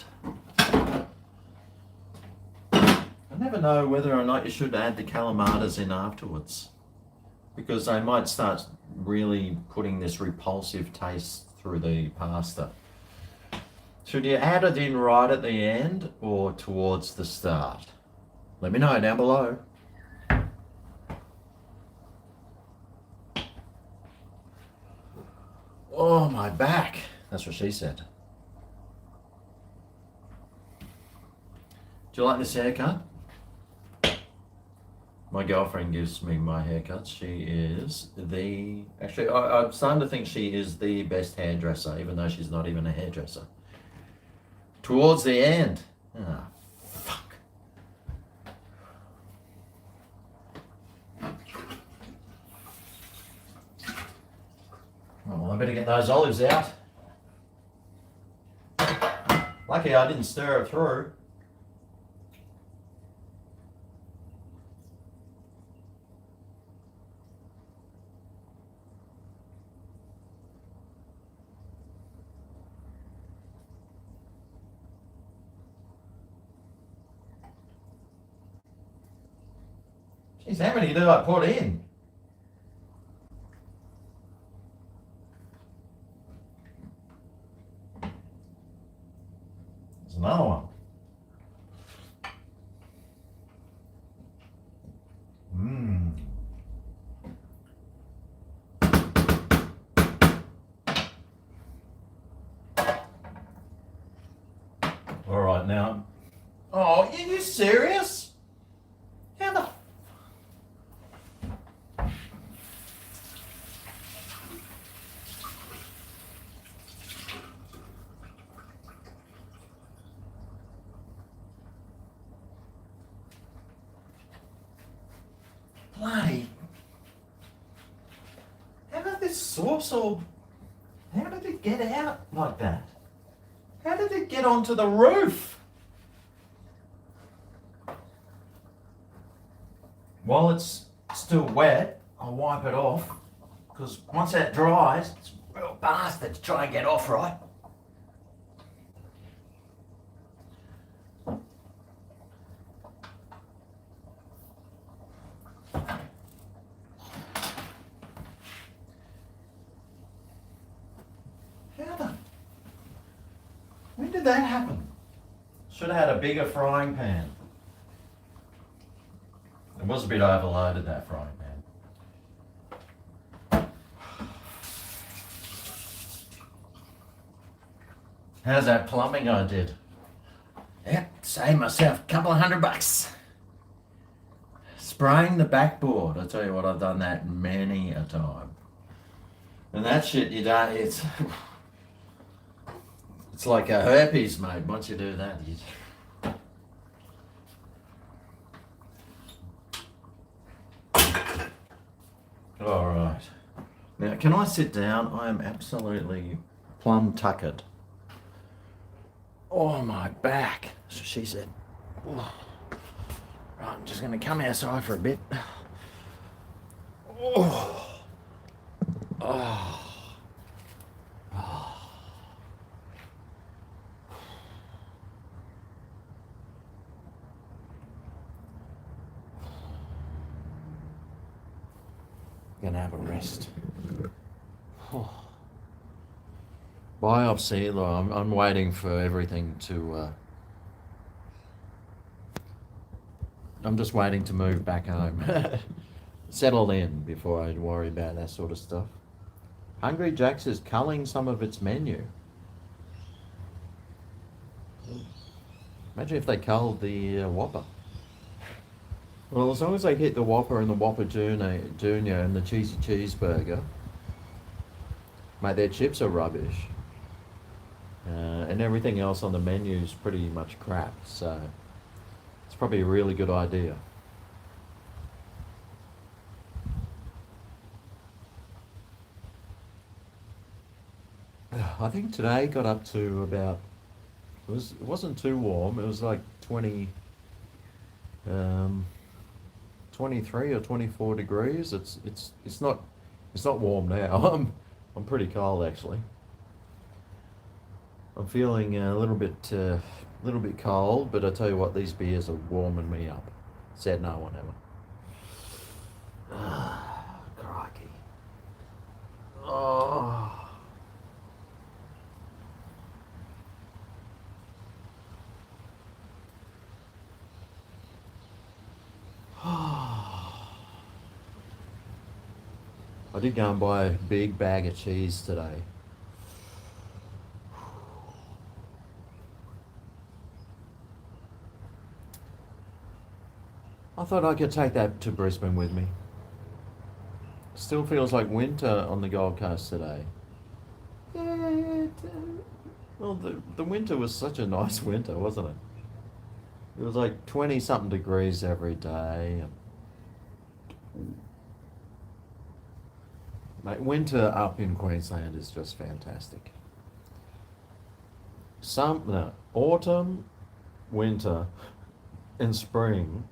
I never know whether or not you should add the Kalamatas in afterwards, because they might start really putting this repulsive taste through the pasta. Should you add it in right at the end or towards the start? Let me know down below. Oh, my back. That's what she said. Do you like this haircut? My girlfriend gives me my haircuts. She is actually, I'm starting to think she is the best hairdresser, even though she's not even a hairdresser. Towards the end. Ah, fuck. Oh, well, I better get those olives out. Lucky I didn't stir it through. Jeez, how many do I put in? There's another one. Mmm. All right, now. Oh, are you serious? How the... Bloody... How did this sauce all... How did it get out like that? How did it get onto the roof? While it's still wet, I'll wipe it off, because once that dries, it's a real bastard to try and get off, right? When did that happen? Should have had a bigger frying pan. It was a bit overloaded, that frying pan. How's that plumbing I did? Yeah, saved myself a couple of $100. Spraying the backboard. I tell you what, I've done that many a time. And that shit, you don't, it's like a herpes, mate. Once you do that, you... All right. Now, can I sit down? I am absolutely plumb tuckered. Oh, my back. So she said. Oh. Right, I'm just going to come outside for a bit. Oh. Oh. Gonna have a rest. Oh. Biopsy, look, I'm waiting for everything to I'm just waiting to move back home. Settle in before I worry about that sort of stuff. Hungry Jack's is culling some of its menu. Imagine if they culled the Whopper. Well, as long as they hit the Whopper and the Whopper Junior and the cheesy cheeseburger, mate, their chips are rubbish. And everything else on the menu is pretty much crap, so it's probably a really good idea. I think today got up to about, it wasn't too warm, it was like 23 or 24 degrees. It's not warm now. I'm pretty cold actually. I'm feeling a little bit cold, but I tell you what, these beers are warming me up. Said no one ever. Ah, crikey. Oh. I did go and buy a big bag of cheese today. I thought I could take that to Brisbane with me. Still feels like winter on the Gold Coast today. Yeah, well, the winter was such a nice winter, wasn't it? It was like 20-something degrees every day. Mate, winter up in Queensland is just fantastic. Autumn, winter, and spring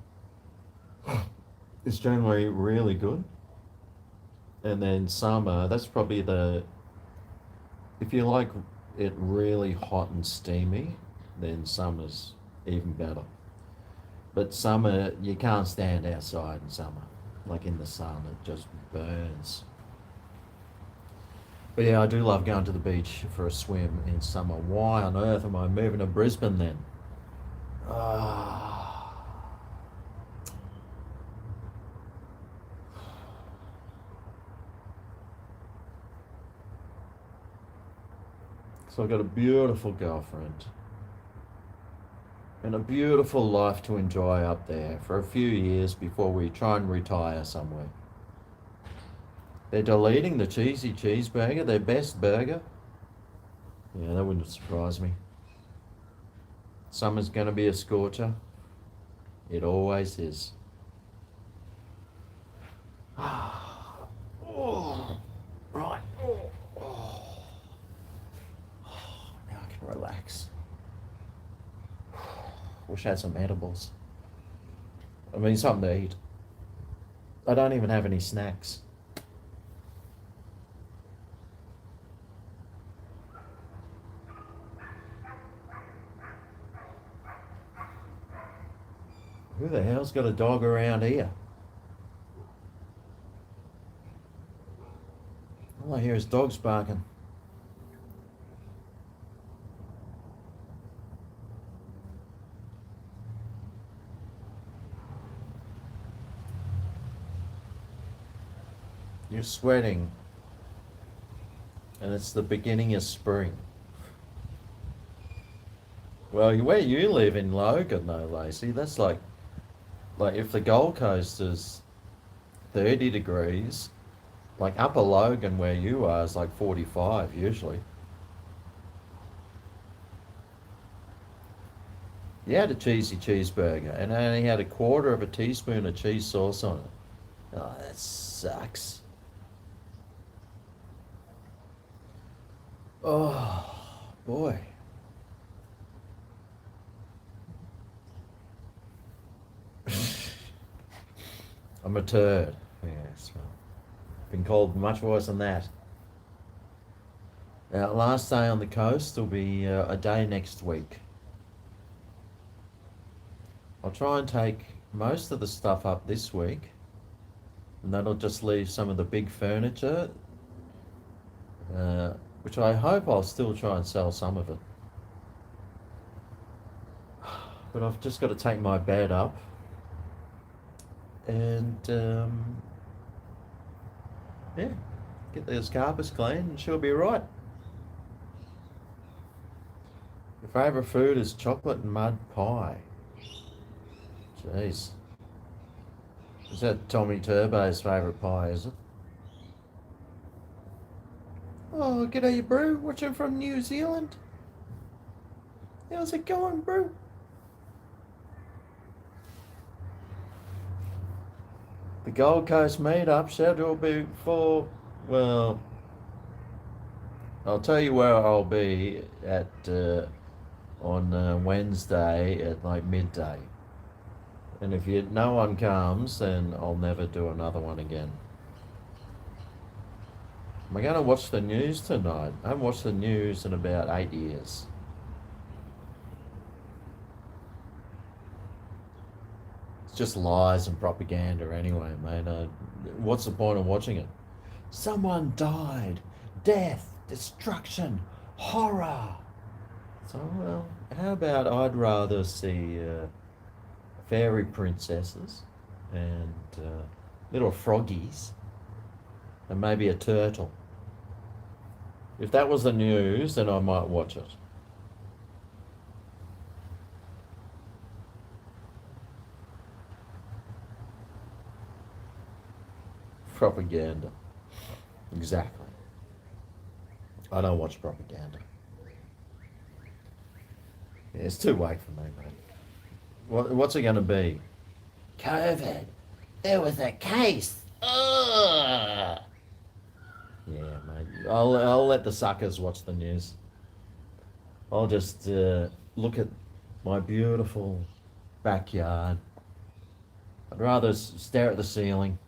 is generally really good. And then summer, that's probably if you like it really hot and steamy, then summer's even better. But summer, you can't stand outside in summer. Like in the sun, it just burns. But yeah, I do love going to the beach for a swim in summer. Why on earth am I moving to Brisbane then? Ah. So I've got a beautiful girlfriend and a beautiful life to enjoy up there for a few years before we try and retire somewhere. They're deleting the cheesy cheeseburger, their best burger. Yeah, that wouldn't surprise me. Summer's going to be a scorcher. It always is. Oh, right. Now I can relax. Wish I had some edibles. I mean, something to eat. I don't even have any snacks. Who the hell's got a dog around here? All I hear is dogs barking. You're sweating, and it's the beginning of spring. Well, where you live in Logan, though, Lacey, that's like if the Gold Coast is 30 degrees, like Upper Logan where you are is like 45 usually. You had a cheesy cheeseburger and I only had a quarter of a teaspoon of cheese sauce on it. Oh, that sucks. Oh, boy. I'm a turd. Yes, well, been called much worse than that. Now, last day on the coast will be a day next week. I'll try and take most of the stuff up this week, and that'll just leave some of the big furniture, which I hope I'll still try and sell some of it. But I've just got to take my bed up and yeah, get those carpets clean and she'll be right. Your favourite food is chocolate and mud pie. Jeez. Is that Tommy Turbo's favourite pie, is it? Oh, g'day, bro. Watching from New Zealand. How's it going, bro? The Gold Coast meetup schedule will be for, well, I'll tell you where I'll be at on Wednesday at like midday. And if no one comes, then I'll never do another one again. Am I going to watch the news tonight? I haven't watched the news in about 8 years. It's just lies and propaganda anyway, mate. What's the point of watching it? Someone died. Death, destruction, horror. So, well, how about I'd rather see fairy princesses and little froggies and maybe a turtle. If that was the news, then I might watch it. Propaganda. Exactly. I don't watch propaganda. Yeah, it's too late for me, mate. What's it going to be? COVID. There was a case. Ugh. Yeah, mate. I'll let the suckers watch the news. I'll just look at my beautiful backyard. I'd rather stare at the ceiling.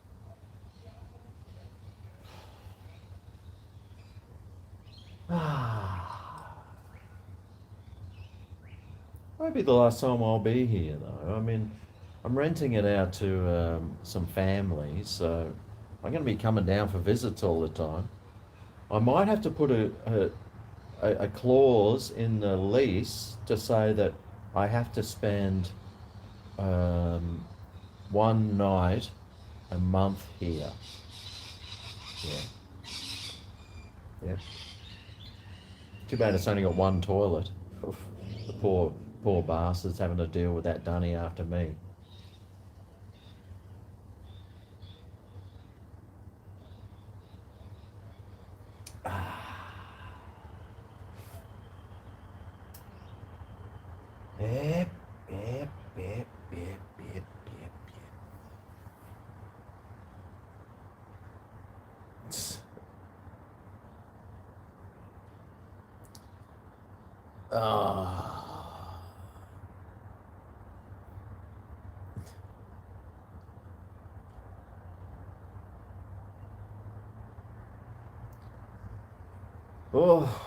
Might be the last time I'll be here, though. I mean, I'm renting it out to some families, so I'm going to be coming down for visits all the time. I might have to put a clause in the lease to say that I have to spend um, one night a month here. Yeah. Yeah. Too bad it's only got one toilet. Oof. The poor bastards having to deal with that dunny after me. Yep, yep, yep, yep, yep, yep, yep. Ah. Oh.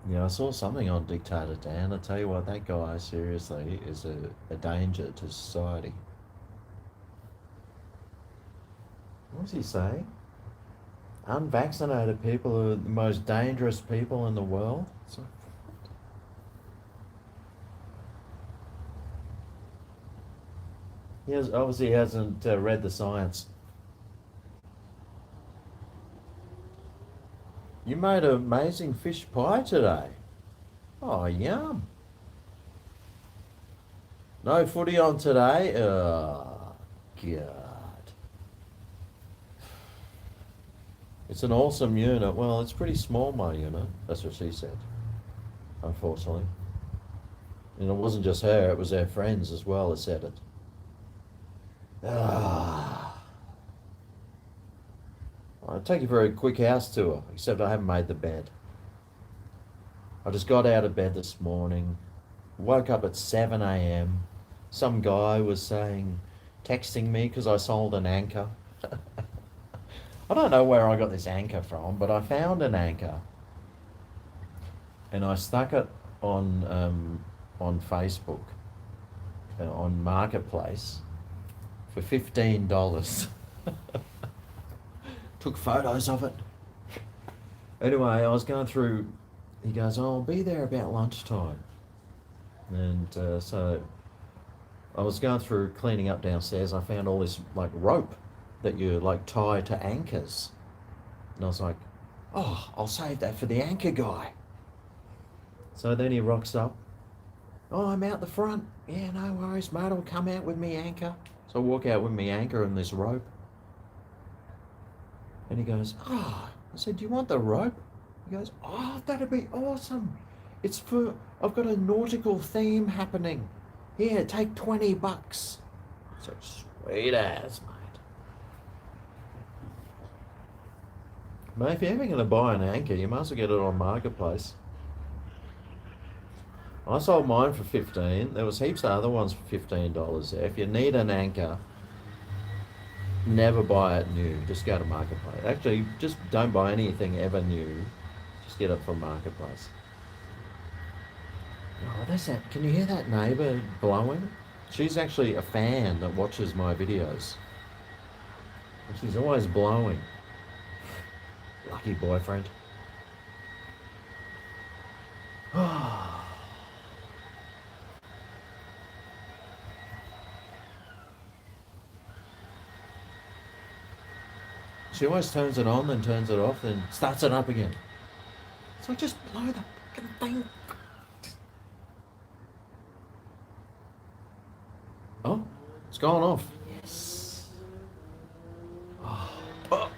Yeah, I saw something on Dictator Dan. I tell you what, that guy seriously is a danger to society. What was he saying? Unvaccinated people are the most dangerous people in the world. So, he obviously hasn't read the science. You made an amazing fish pie today. Oh, yum. No footy on today? Oh, God. It's an awesome unit. Well, it's pretty small, my unit. That's what she said, unfortunately. And it wasn't just her, it was her friends as well that said it. Ah. I'll take you for a quick house tour, except I haven't made the bed. I just got out of bed this morning, woke up at 7 a.m. Some guy was texting me because I sold an anchor. I don't know where I got this anchor from, but I found an anchor and I stuck it on Facebook, on Marketplace for $15. Took photos of it. Anyway, I was going through. He goes, "Oh, I'll be there about lunchtime," and so I was going through cleaning up downstairs. I found all this like rope that you like tie to anchors, and I was like, "Oh, I'll save that for the anchor guy." So then he rocks up. "Oh, I'm out the front. Yeah, no worries, mate. I'll come out with me anchor." So I walk out with me anchor and this rope. And he goes, "Oh," I said, "Do you want the rope?" He goes, "Oh, that'd be awesome. I've got a nautical theme happening. Here, take $20. So sweet ass, mate. Mate, if you're ever going to buy an anchor, you must get it on Marketplace. I sold mine for 15. There was heaps of other ones for $15 there. If you need an anchor, never buy it new. Just go to Marketplace. Actually, just don't buy anything ever new. Just get it from Marketplace. Oh, that's that. Can you hear that neighbour blowing? She's actually a fan that watches my videos. And she's always blowing. Lucky boyfriend. She always turns it on, then turns it off, then starts it up again. So just blow the fucking thing. Oh, it's gone off. Yes. Oh. Oh.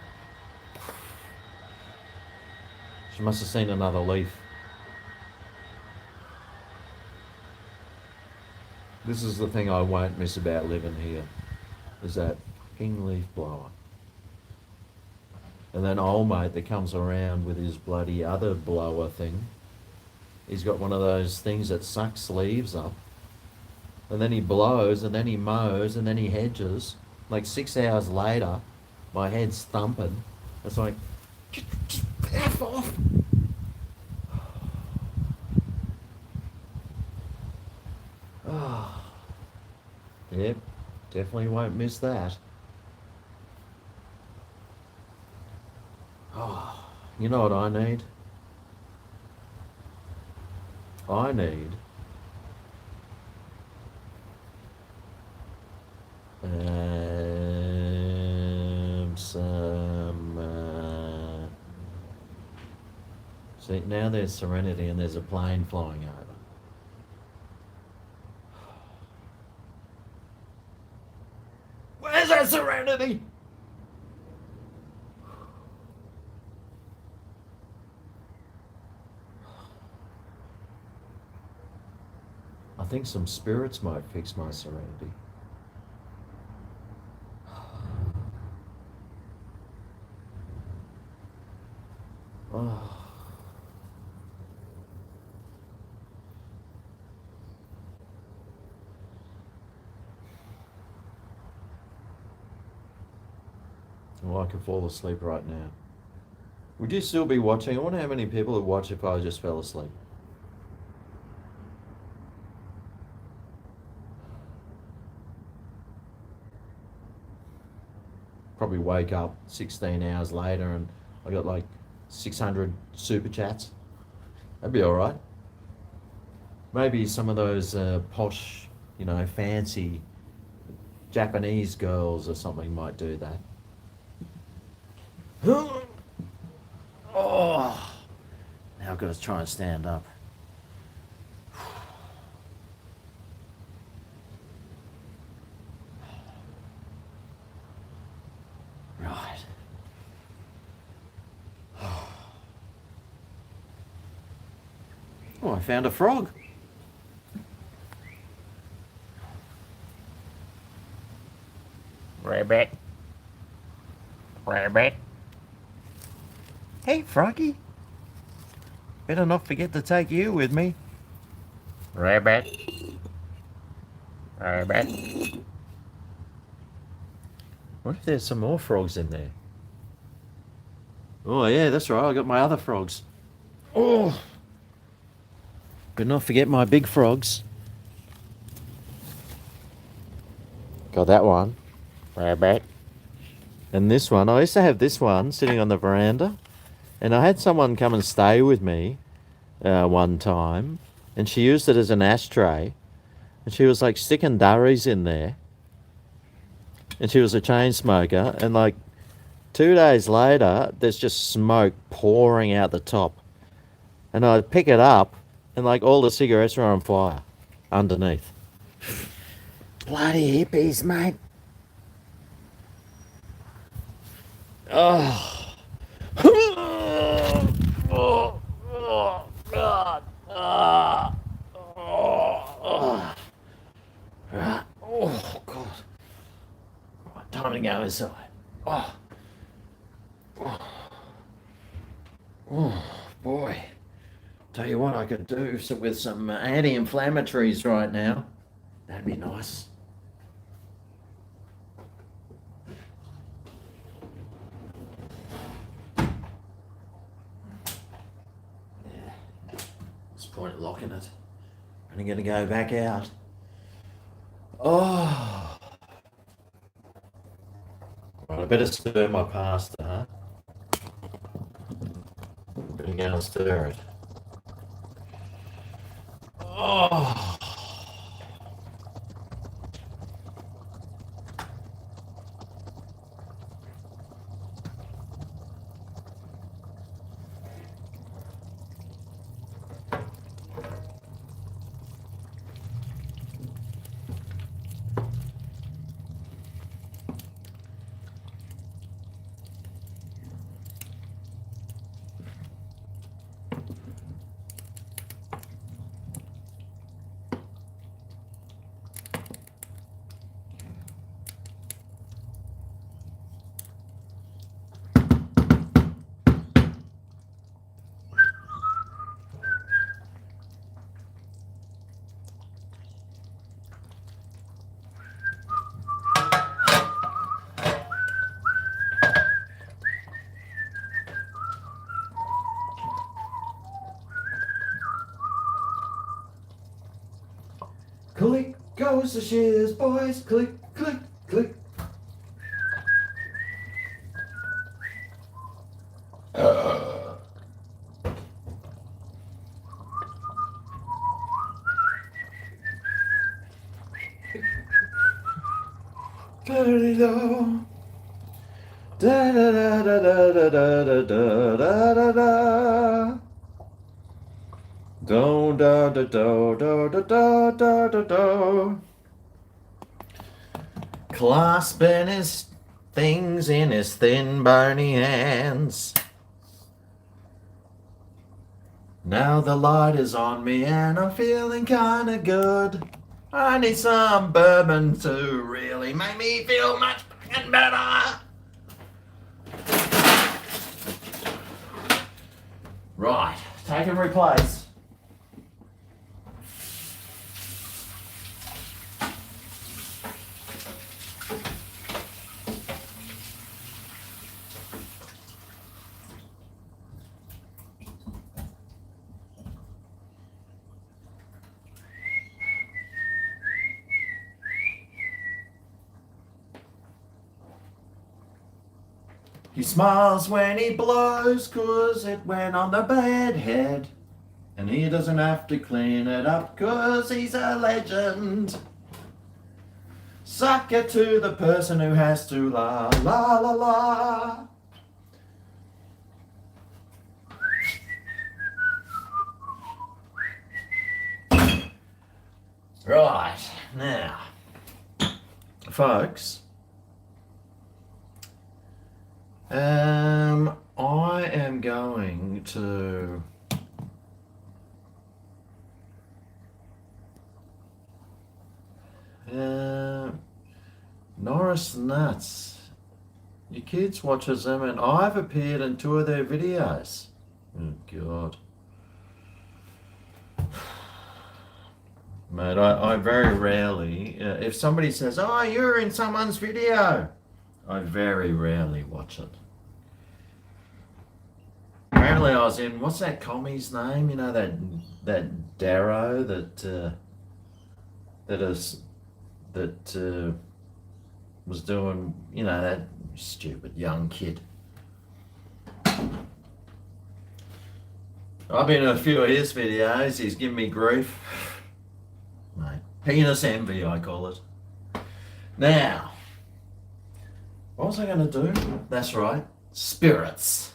She must have seen another leaf. This is the thing I won't miss about living here, is that fucking leaf blower. And then old mate that comes around with his bloody other blower thing, he's got one of those things that sucks leaves up. And then he blows, and then he mows, and then he hedges. Like 6 hours later, my head's thumping. It's like, just F off. Yep, definitely won't miss that. Oh, you know what I need? I need some. See, now there's Serenity and there's a plane flying over. Where's that Serenity? I think some spirits might fix my Serenity. Oh. Well, I could fall asleep right now. Would you still be watching? I wonder how many people would watch if I just fell asleep. Probably wake up 16 hours later and I got like 600 super chats. That'd be alright. Maybe some of those posh, fancy Japanese girls or something might do that. Oh, now I've got to try and stand up. Right. Oh, I found a frog. Rabbit. Rabbit. Hey, Froggy. Better not forget to take you with me. Rabbit. Rabbit. What if there's some more frogs in there? Oh, yeah, that's right. I got my other frogs. Oh! Better not forget my big frogs. Got that one. Rabbit. And this one. I used to have this one sitting on the veranda. And I had someone come and stay with me one time. And she used it as an ashtray. And she was like sticking durries in there. And she was a chain smoker. And like 2 days later, there's just smoke pouring out the top. And I'd pick it up. And like all the cigarettes were on fire underneath. Bloody hippies, mate. Oh. Oh, God. Oh, God. Time to go inside. Oh. Oh, boy. Tell you what I could do with some anti-inflammatories right now. That'd be nice. Point locking it. I'm going to go back out. Oh. Right, I better stir my pasta, huh? Better go and stir it. Oh. Click. Goes the shears, boys. Click, click, click. Da-da-da-da. Da-da-da-da-da-da-da-da-da-da. Do da da do do da da da da do. Clasping his things in his thin bony hands. Now the light is on me and I'm feeling kinda good. I need some bourbon to really make me feel much fucking better. Right, take and replace. He smiles when he blows 'cause it went on the bad head. And he doesn't have to clean it up 'cause he's a legend. Suck it to the person who has to la la la la. Right, now, folks, I am going to Norris Nuts. Your kids watches them and I've appeared in 2 of their videos. Oh God. Mate, I very rarely, if somebody says, oh, you're in someone's video, I very rarely watch it. Apparently I was in, what's that commie's name? You know, that Darrow that was doing, you know, that stupid young kid. I've been in a few of his videos, he's given me grief. Mate, penis envy, I call it. Now, what was I going to do? That's right, spirits.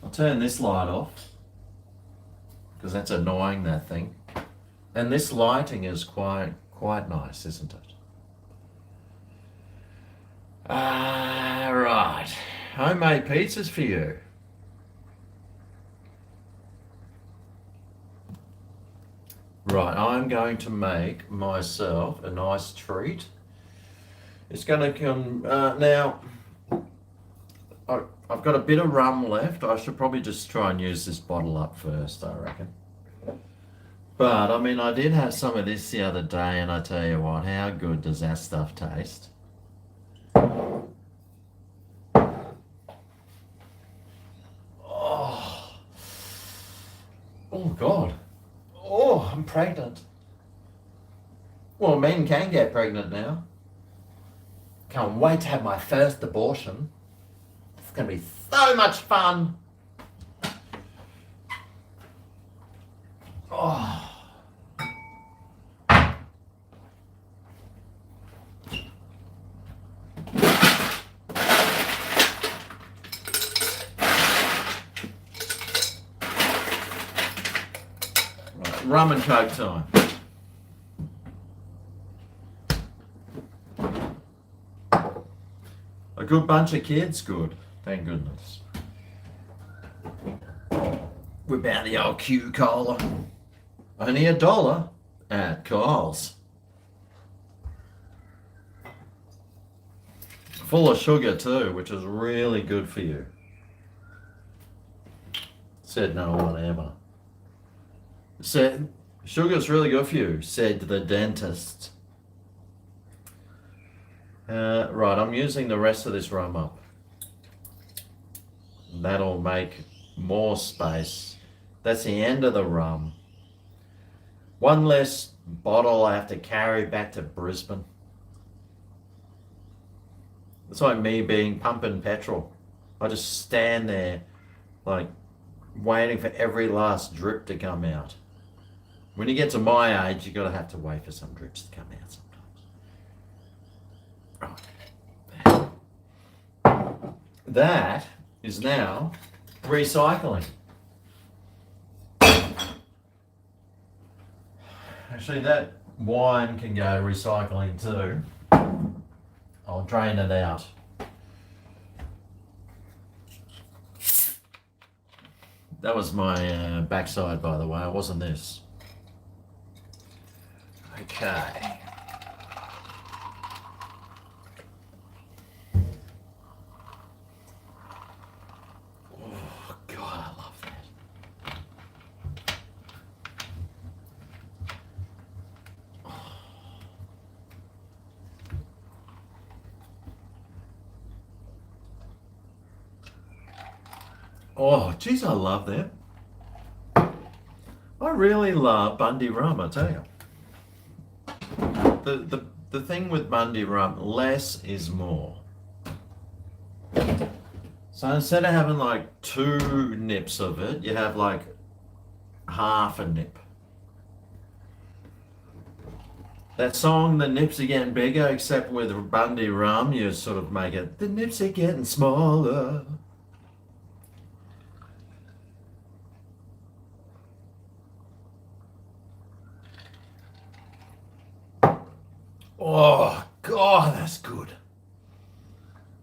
I'll turn this light off because that's annoying, that thing. And this lighting is quite nice, isn't it? Right. Homemade pizzas for you. Right, I'm going to make myself a nice treat. It's going to come, now, I've got a bit of rum left. I should probably just try and use this bottle up first, I reckon. But, I mean, I did have some of this the other day, and I tell you what, how good does that stuff taste? Oh, God. Oh, I'm pregnant. Well, men can get pregnant now. Can't wait to have my first abortion. It's going to be so much fun. Oh. Right, rum and coke time. A good bunch of kids, good. Thank goodness. Whip out the old Q cola. Only $1 at Kyle's. Full of sugar too, which is really good for you. Said no one ever. Said sugar's really good for you, said the dentist. Right, I'm using the rest of this rum up. That'll make more space. That's the end of the rum. One less bottle I have to carry back to Brisbane. It's like me being pumping petrol. I just stand there, like, waiting for every last drip to come out. When you get to my age, you gotta have to wait for some drips to come out sometimes. Right. That is now recycling. Actually, that wine can go recycling too. I'll drain it out. That was my backside, by the way. It wasn't this. Okay. Oh, God, I love that. Oh, geez, I love that. I really love Bundy rum, I tell you. The thing with Bundy rum, less is more. So instead of having like 2 nips of it, you have like half a nip. That song, the nips are getting bigger, except with Bundy rum, you sort of make it, the nips are getting smaller. Oh, God, that's good.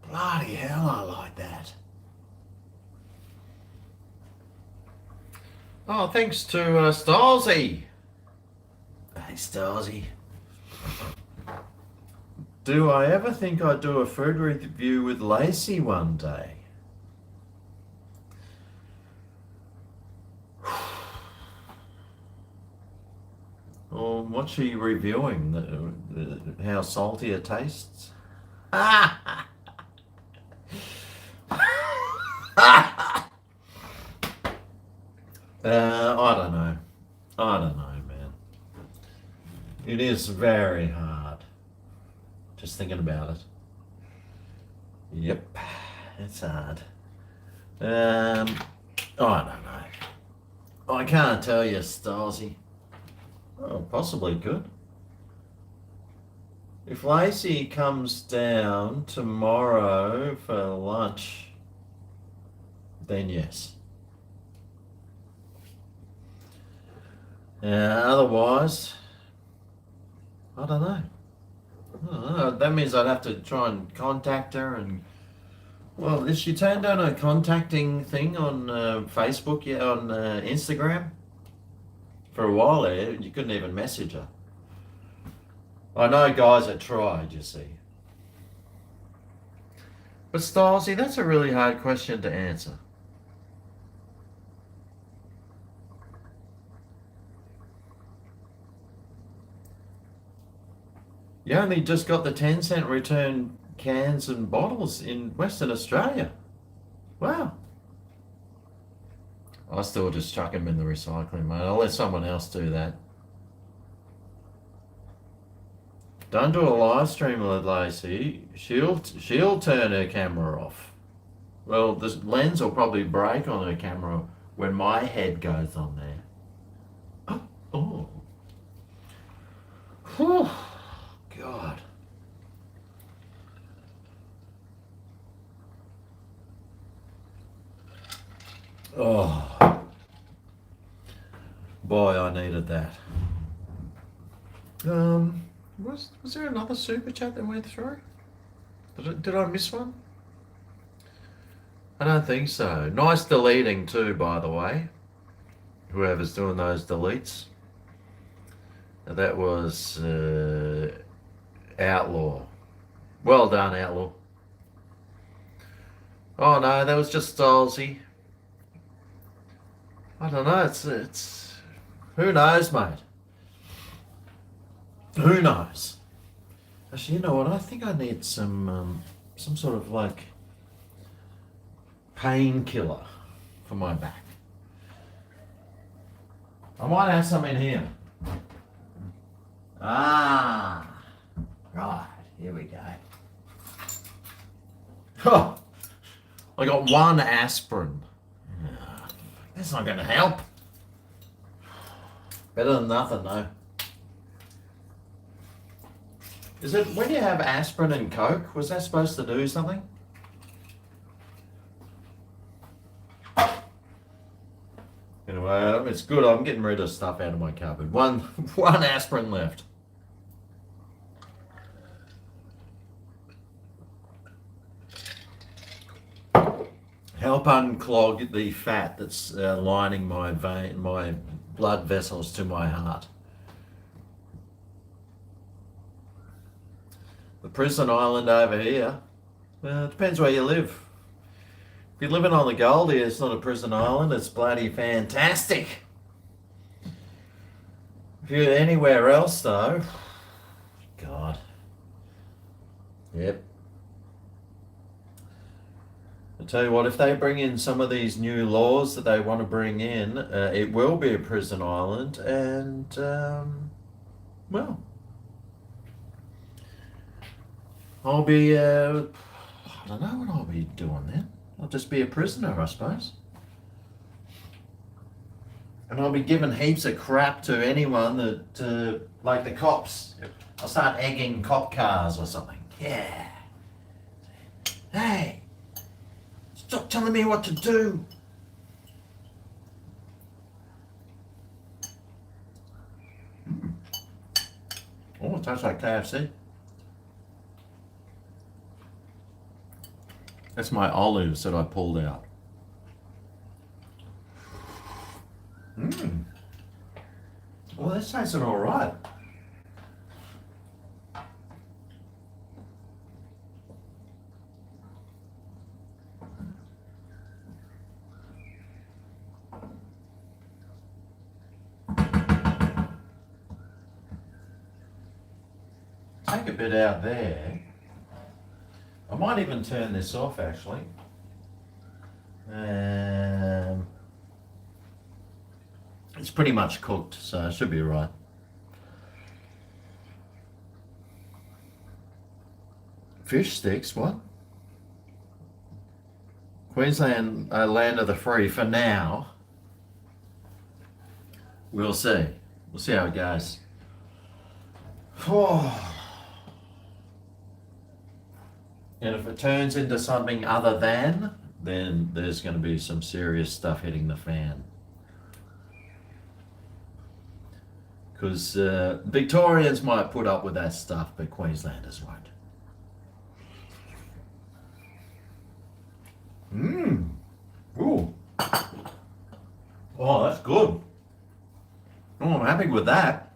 Bloody hell, I like that. Oh, thanks to Stalsy. Hey, Stalsy. Do I ever think I'd do a food review with Lacey one day? Or what's she reviewing? How salty it tastes? I don't know. I don't know, man. It is very hard. Just thinking about it. Yep, it's hard. I don't know. I can't tell you, Stalsy. Oh, possibly could. If Lacey comes down tomorrow for lunch, then yes. Otherwise, I don't know. That means I'd have to try and contact her and... Well, is she turned on a contacting thing on Facebook, yeah, on Instagram? For a while there, you couldn't even message her. I know guys that tried, you see. But Stalsy, that's a really hard question to answer. You only just got the 10-cent return cans and bottles in Western Australia. Wow. I still just chuck them in the recycling, mate. I'll let someone else do that. Don't do a live stream with Lacey. She'll turn her camera off. Well, the lens will probably break on her camera when my head goes on there. Oh. Whew. God. Oh. Boy, I needed that. Was there another super chat that went through? Did I miss one? I don't think so. Nice deleting too, by the way. Whoever's doing those deletes. That was Outlaw. Well done, Outlaw. Oh no, that was just Stolesy. I don't know. It's who knows, mate. Who knows? Actually, you know what? I think I need some sort of like painkiller for my back. I might have some in here. Ah, right, here we go. Oh, I got one aspirin. That's not going to help. Better than nothing, though. Is it when you have aspirin and Coke, was that supposed to do something? Anyway, it's good. I'm getting rid of stuff out of my cupboard. One aspirin left. Help unclog the fat that's lining my blood vessels to my heart. The prison island over here, it depends where you live. If you're living on the Goldie, it's not a prison island, it's bloody fantastic. If you're anywhere else though, God. Yep. I tell you what, if they bring in some of these new laws that they want to bring in, it will be a prison island, and well, I'll be, I don't know what I'll be doing then. I'll just be a prisoner, I suppose. And I'll be giving heaps of crap to anyone that, like the cops. I'll start egging cop cars or something. Yeah. Hey, stop telling me what to do. Oh, it tastes like KFC. That's my olives that I pulled out. Well, that's tasting all right. Take a bit out there. I might even turn this off actually. It's pretty much cooked, so it should be right. Fish sticks, what? Queensland, land of the free for now. We'll see. We'll see how it goes. Oh. And if it turns into something other than, then there's going to be some serious stuff hitting the fan. Because Victorians might put up with that stuff, but Queenslanders won't. Ooh. Oh, that's good. Oh, I'm happy with that.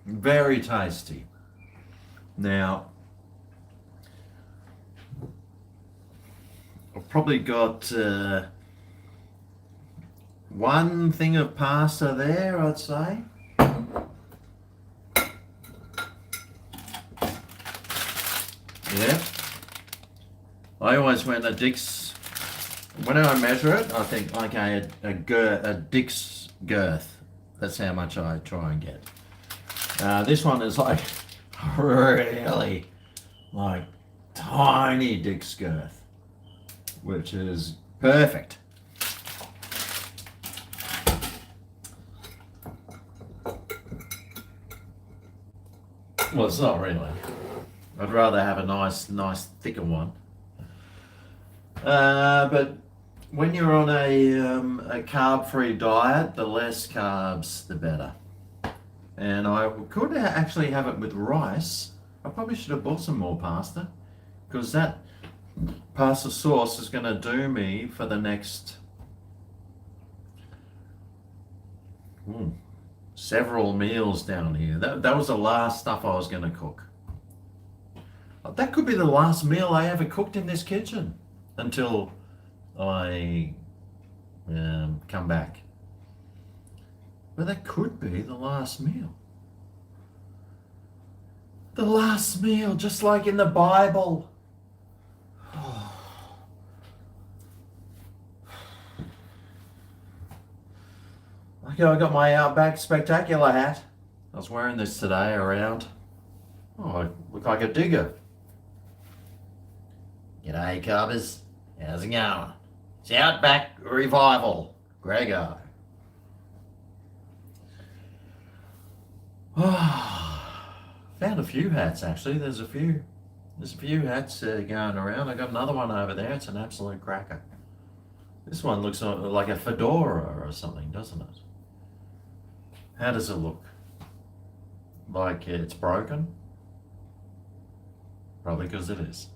Very tasty. Now, I've probably got one thing of pasta there, I'd say. Yeah. I always went a Dick's. When I measure it, I think, okay, a Dick's girth. That's how much I try and get. This one is like really like tiny Dick's girth, which is perfect. Well, it's not really. I'd rather have a nice thicker one. But when you're on a carb-free diet, the less carbs, the better. And I could actually have it with rice. I probably should have bought some more pasta, because that pasta sauce is going to do me for the next several meals down here. That was the last stuff I was going to cook. That could be the last meal I ever cooked in this kitchen until I come back. But that could be the last meal. The last meal, just like in the Bible. Okay, I got my Outback Spectacular hat. I was wearing this today around. Oh, I look like a digger. G'day, Cobbers. How's it going? It's Outback Revival. GregO. Found a few hats actually. There's a few hats going around. I got another one over there. It's an absolute cracker. This one looks like a fedora or something, doesn't it? How does it look? Like it's broken? Probably because it is.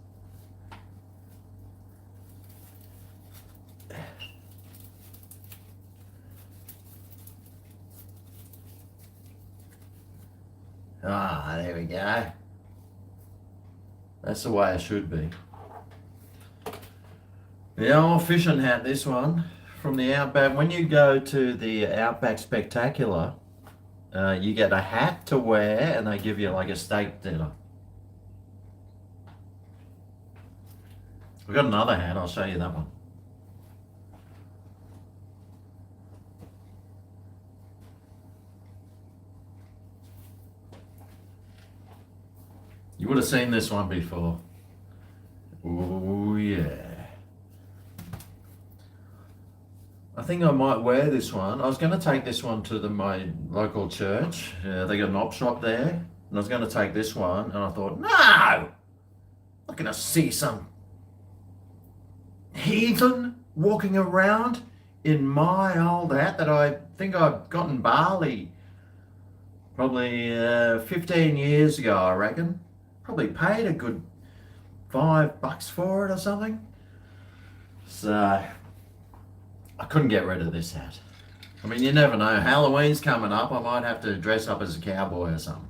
Ah, there we go. That's the way it should be. The old fishing hat, this one, from the Outback. When you go to the Outback Spectacular, you get a hat to wear and they give you like a steak dinner. We've got another hat, I'll show you that one. You would have seen this one before. Oh yeah. I think I might wear this one. I was going to take this one to my local church. They got an op shop there. And I was going to take this one and I thought, no! I'm not going to see some heathen walking around in my old hat that I think I've got in Bali probably 15 years ago, I reckon. Probably paid a good $5 for it or something. So I couldn't get rid of this hat. I mean, you never know. Halloween's coming up. I might have to dress up as a cowboy or something.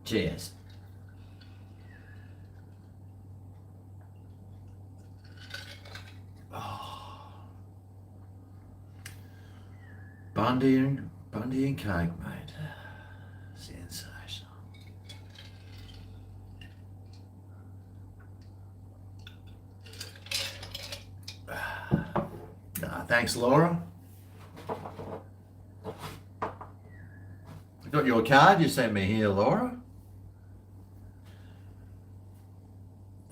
Cheers. Oh. Bundy and cake, mate. Sensational. Thanks, Laura. I got your card you sent me here, Laura.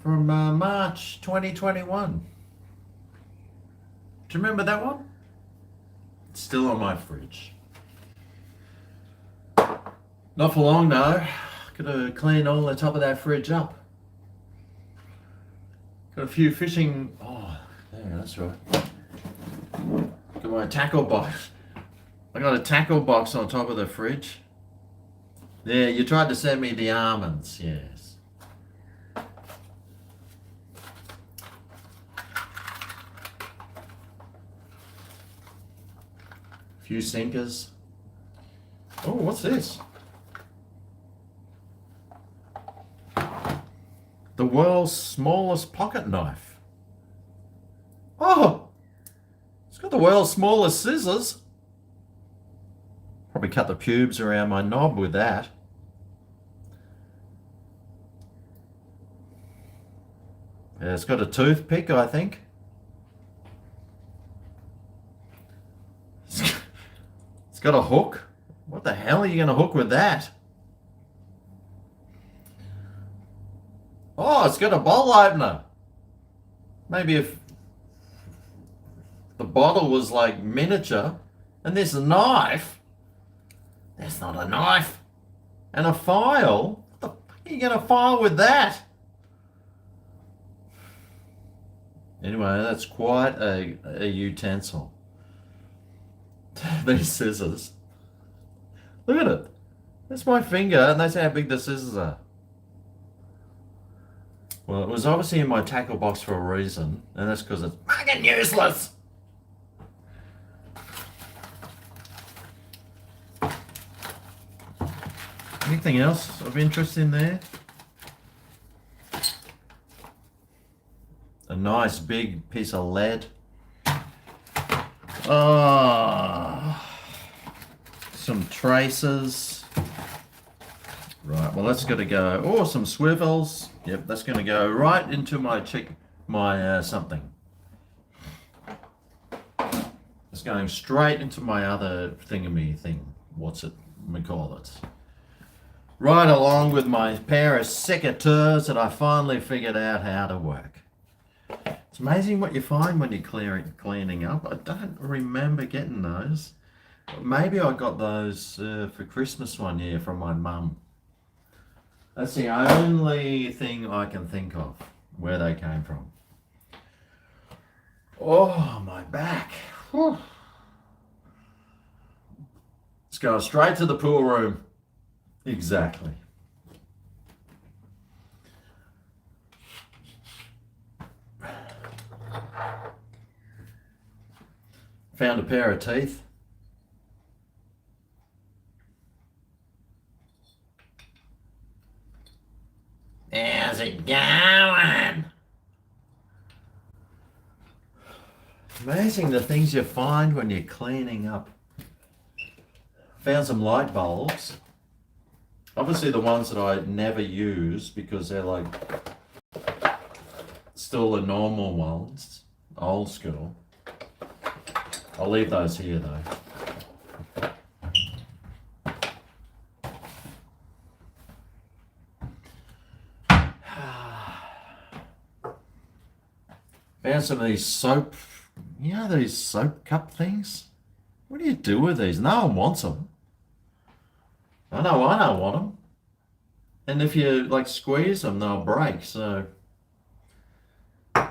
From March 2021. Do you remember that one? It's still on my fridge. Not for long though. Gotta clean all the top of that fridge up. Got a few fishing. Oh, there, that's right. Got my tackle box. I got a tackle box on top of the fridge. Yeah, you tried to send me the almonds, yes. A few sinkers. Oh, what's this? The world's smallest pocket knife. Oh! It's got the world's smallest scissors. Probably cut the pubes around my knob with that. Yeah, it's got a toothpick, I think. It's got a hook. What the hell are you going to hook with that? Oh, it's got a bottle opener. Maybe if the bottle was like miniature and this knife, that's not a knife. And a file? What the fuck are you going to file with that? Anyway, that's quite a utensil. These scissors. Look at it. That's my finger and that's how big the scissors are. Well, it was obviously in my tackle box for a reason, and that's because it's fucking useless. Anything else of interest in there? A nice big piece of lead. Some traces. Right, well that's got to go. Oh, some swivels. Yep, that's going to go right into my something. It's It's going straight into my other thingamy thing. What's it? We call it. Right along with my pair of secateurs that I finally figured out how to work. It's amazing what you find when you're cleaning up. I don't remember getting those. Maybe I got those for Christmas one year from my mum. That's the only thing I can think of where they came from. Oh, my back. Whew. Let's go straight to the pool room. Exactly. Found a pair of teeth. How's it going? Amazing the things you find when you're cleaning up. Found some light bulbs. Obviously the ones that I never use because they're like still the normal ones, old school. I'll leave those here though. Found some of these soap, you know these soap cup things? What do you do with these? No one wants them. I know I don't want them. And if you like squeeze them, they'll break, so. Who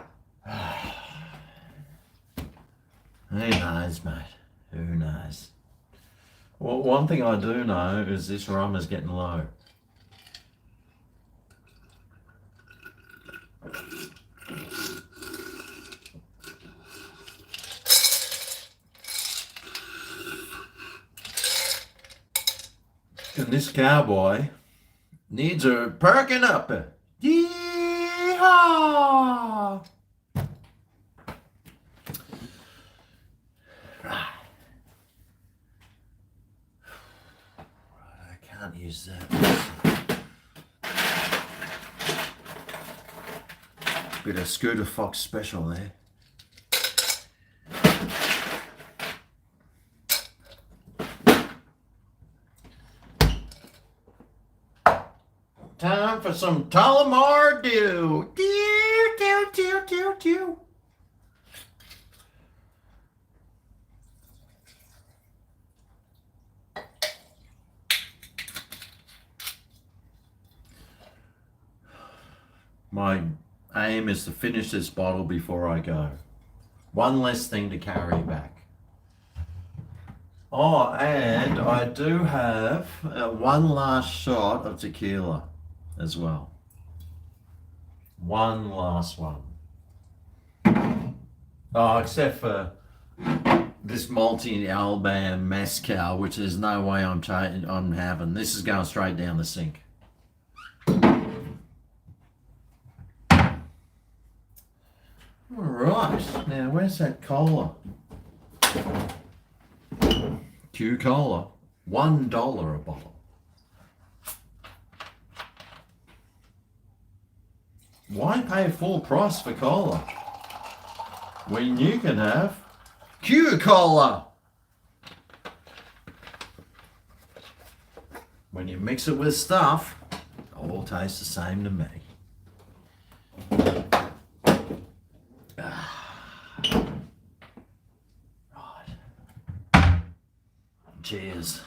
knows, mate? Who knows? Well, one thing I do know is this rum is getting low. And this cowboy needs a perking up. Yeehaw! I can't use that. Bit of Scooter Fox special there. Time for some Tullamore Dew. Dew, dew, dew, dew, dew. My aim is to finish this bottle before I go. One less thing to carry back. Oh, and I do have one last shot of tequila as well. One last one. Oh, except for this multi-Alban mezcal, which there's no way I'm having. This is going straight down the sink. All right, now where's that cola? Q Cola, $1 a bottle. Why pay full price for cola when you can have Q Cola? When you mix it with stuff, it all tastes the same to me. Cheers.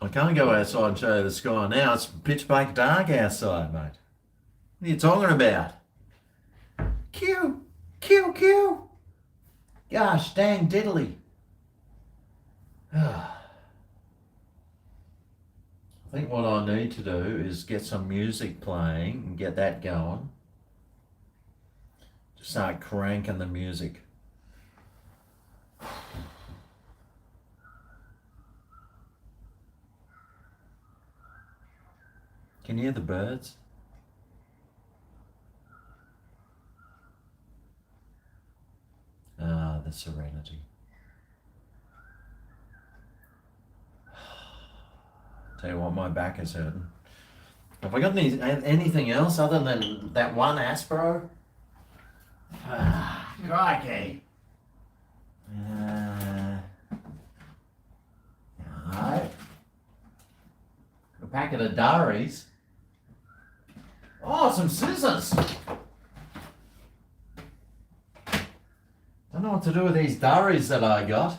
I can't go outside and show you the sky now. It's pitch black dark outside, mate. What are you talking about? Q, Q, Q. Gosh, dang diddly. I think what I need to do is get some music playing and get that going. Just start cranking the music. Can you hear the birds? Ah, the serenity. Tell you what, my back is hurting. Have I got anything else other than that one Aspro? Crikey. Alright. A packet of durries. Oh, some scissors. Don't know what to do with these durries that I got.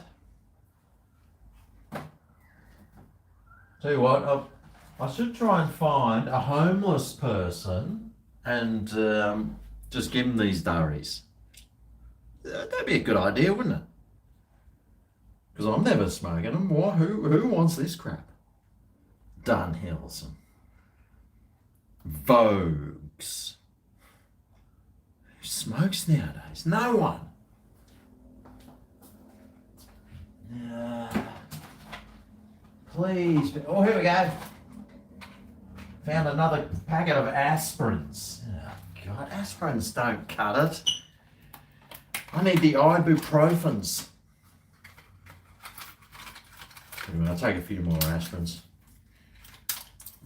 Tell you what, I should try and find a homeless person and just give them these durries. That'd be a good idea, wouldn't it? Because I'm never smoking them. Who wants this crap? Dunhills and Vogues. Who smokes nowadays? No one. Please. Oh, here we go. Found another packet of aspirins. Oh, God, aspirins don't cut it. I need the ibuprofens. Anyway, I'll take a few more aspirins.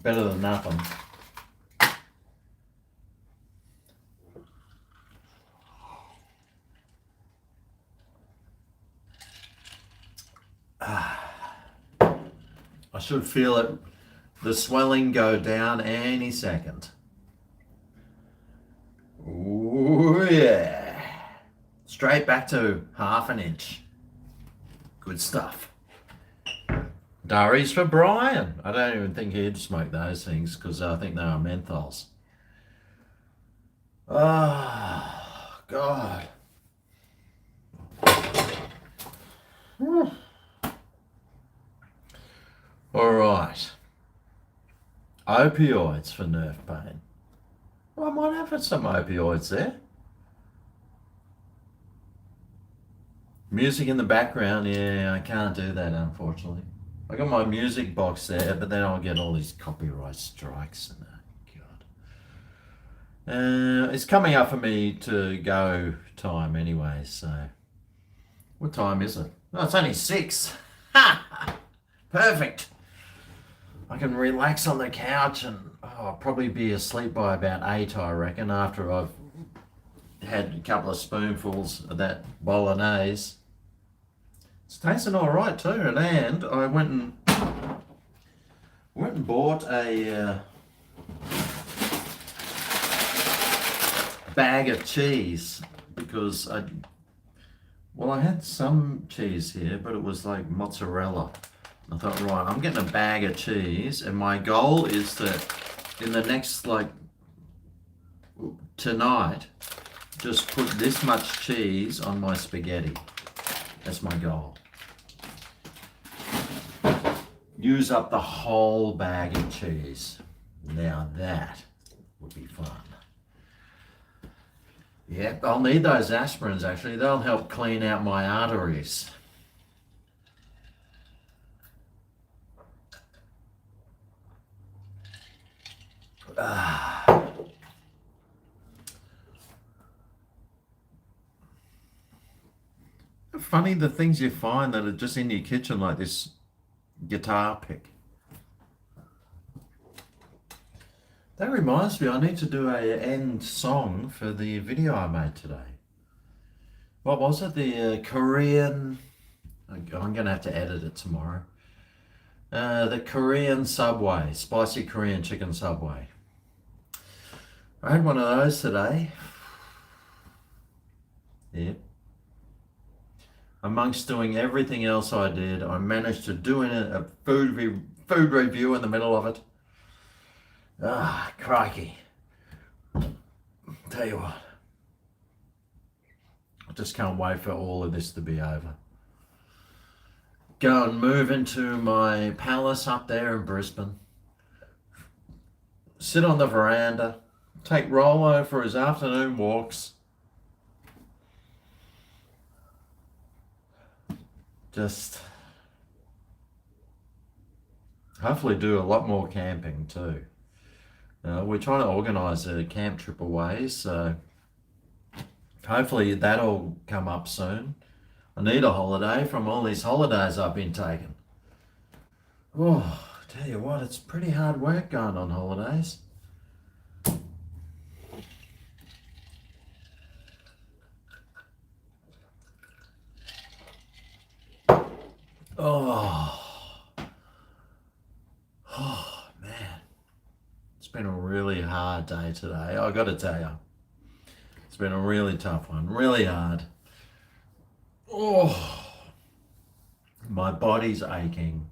Better than nothing. I should feel it, the swelling go down any second. Ooh, yeah. Straight back to 1/2 inch. Good stuff. Durries for Brian. I don't even think he'd smoke those things because I think they are menthols. Oh, God. All right. Opioids for nerve pain. Well, I might have some opioids there. Music in the background, yeah, I can't do that, unfortunately. I got my music box there, but then I'll get all these copyright strikes and that. God. It's coming up for me to go time anyway, so. What time is it? Oh, it's only 6. Ha! Perfect. I can relax on the couch and I'll probably be asleep by about 8, I reckon, after I've had a couple of spoonfuls of that bolognese. It's tasting all right too, and I went and bought a bag of cheese because I had some cheese here, but it was like mozzarella. I thought, right, I'm getting a bag of cheese, and my goal is to, in the next, tonight, just put this much cheese on my spaghetti. That's my goal. Use up the whole bag of cheese. Now that would be fun. Yep, I'll need those aspirins actually. They'll help clean out my arteries. Funny the things you find that are just in your kitchen, like this guitar pick. That reminds me, I need to do a end song for the video I made today. What was it? The Korean... I'm going to have to edit it tomorrow. The Korean Subway, spicy Korean chicken Subway. I had one of those today. Yep. Amongst doing everything else I did, I managed to do a food review in the middle of it. Ah, crikey. Tell you what. I just can't wait for all of this to be over. Go and move into my palace up there in Brisbane. Sit on the veranda. Take Rollo for his afternoon walks. Just hopefully do a lot more camping too. We're trying to organise a camp trip away, so hopefully that'll come up soon. I need a holiday from all these holidays I've been taking. Oh, tell you what, it's pretty hard work going on holidays. Oh, oh man, it's been a really hard day today. I got to tell you, it's been a really tough one, really hard. Oh, my body's aching.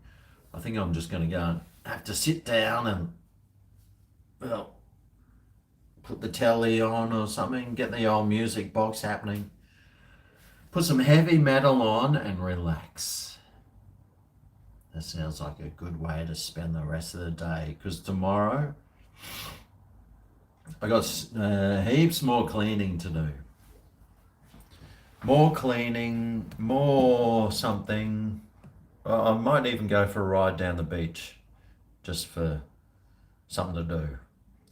I think I'm just going to go and have to sit down and, well, put the telly on or something, get the old music box happening, put some heavy metal on and relax. That sounds like a good way to spend the rest of the day, because tomorrow I got heaps more cleaning to do. More cleaning, more something. I might even go for a ride down the beach just for something to do.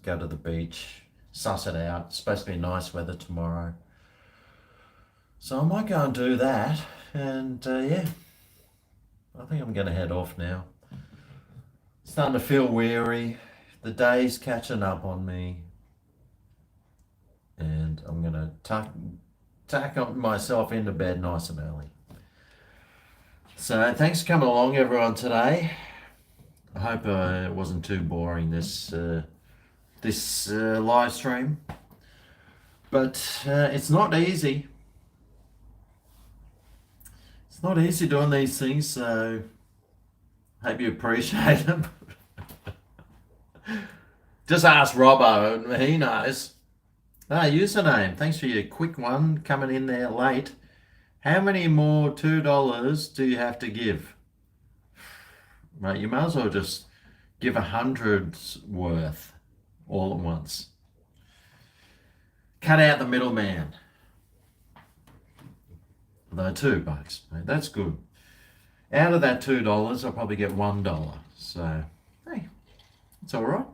Go to the beach, suss it out. It's supposed to be nice weather tomorrow. So I might go and do that. And yeah, I think I'm going to head off now. Starting to feel weary. The day's catching up on me. And I'm going to tuck myself into bed nice and early. So thanks for coming along, everyone, today. I hope it wasn't too boring, this live stream. But it's not easy. It's not easy doing these things, so hope you appreciate them. Just ask Robbo, he knows. Username, thanks for your quick one coming in there late. How many more $2 do you have to give? Right, you might as well just give 100's worth all at once. Cut out the middleman. Though $2, mate, that's good. Out of that $2, I'll probably get $1. So, hey, it's all right.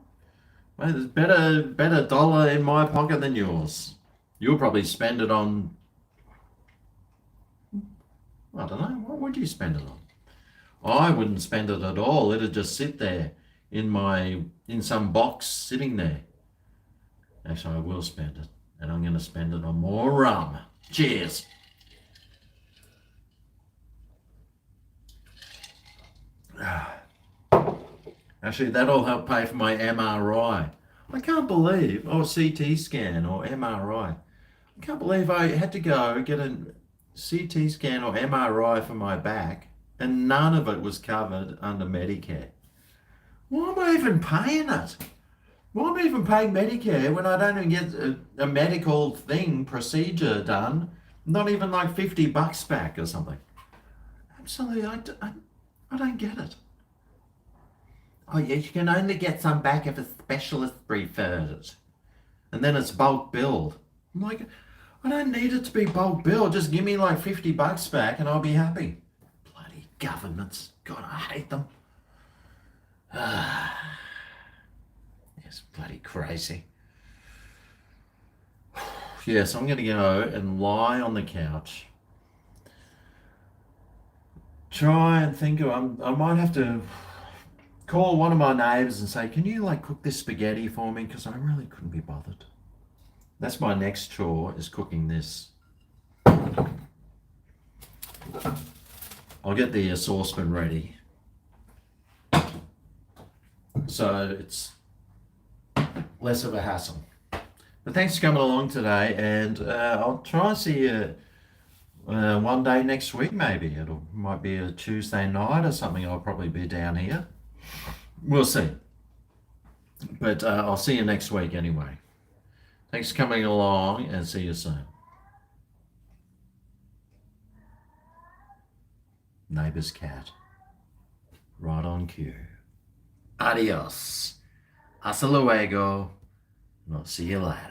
Mate, there's better dollar in my pocket than yours. You'll probably spend it on, I don't know, what would you spend it on? I wouldn't spend it at all. It'd just sit there in some box sitting there. Actually, I will spend it, and I'm going to spend it on more rum. Cheers. Actually, that'll help pay for my MRI. I can't believe, or CT scan or MRI. I can't believe I had to go get a CT scan or MRI for my back, and none of it was covered under Medicare. Why am I even paying it? Why am I even paying Medicare when I don't even get a medical procedure done? Not even like $50 back or something. Absolutely, I don't get it. Oh yes, you can only get some back if a specialist refers it. And then it's bulk billed. I'm like, I don't need it to be bulk billed. Just give me like $50 back and I'll be happy. Bloody governments. God, I hate them. It's bloody crazy. Yes, I'm going to go and lie on the couch. Try and think of, I might have to call one of my neighbours and say, can you like cook this spaghetti for me? Because I really couldn't be bothered. That's my next chore, is cooking this. I'll get the saucepan ready. So it's less of a hassle. But thanks for coming along today, and I'll try and see you one day next week maybe. It might be a Tuesday night or something. I'll probably be down here. We'll see. But I'll see you next week anyway. Thanks for coming along, and see you soon. Neighbour's cat. Right on cue. Adios. Hasta luego. I'll see you later.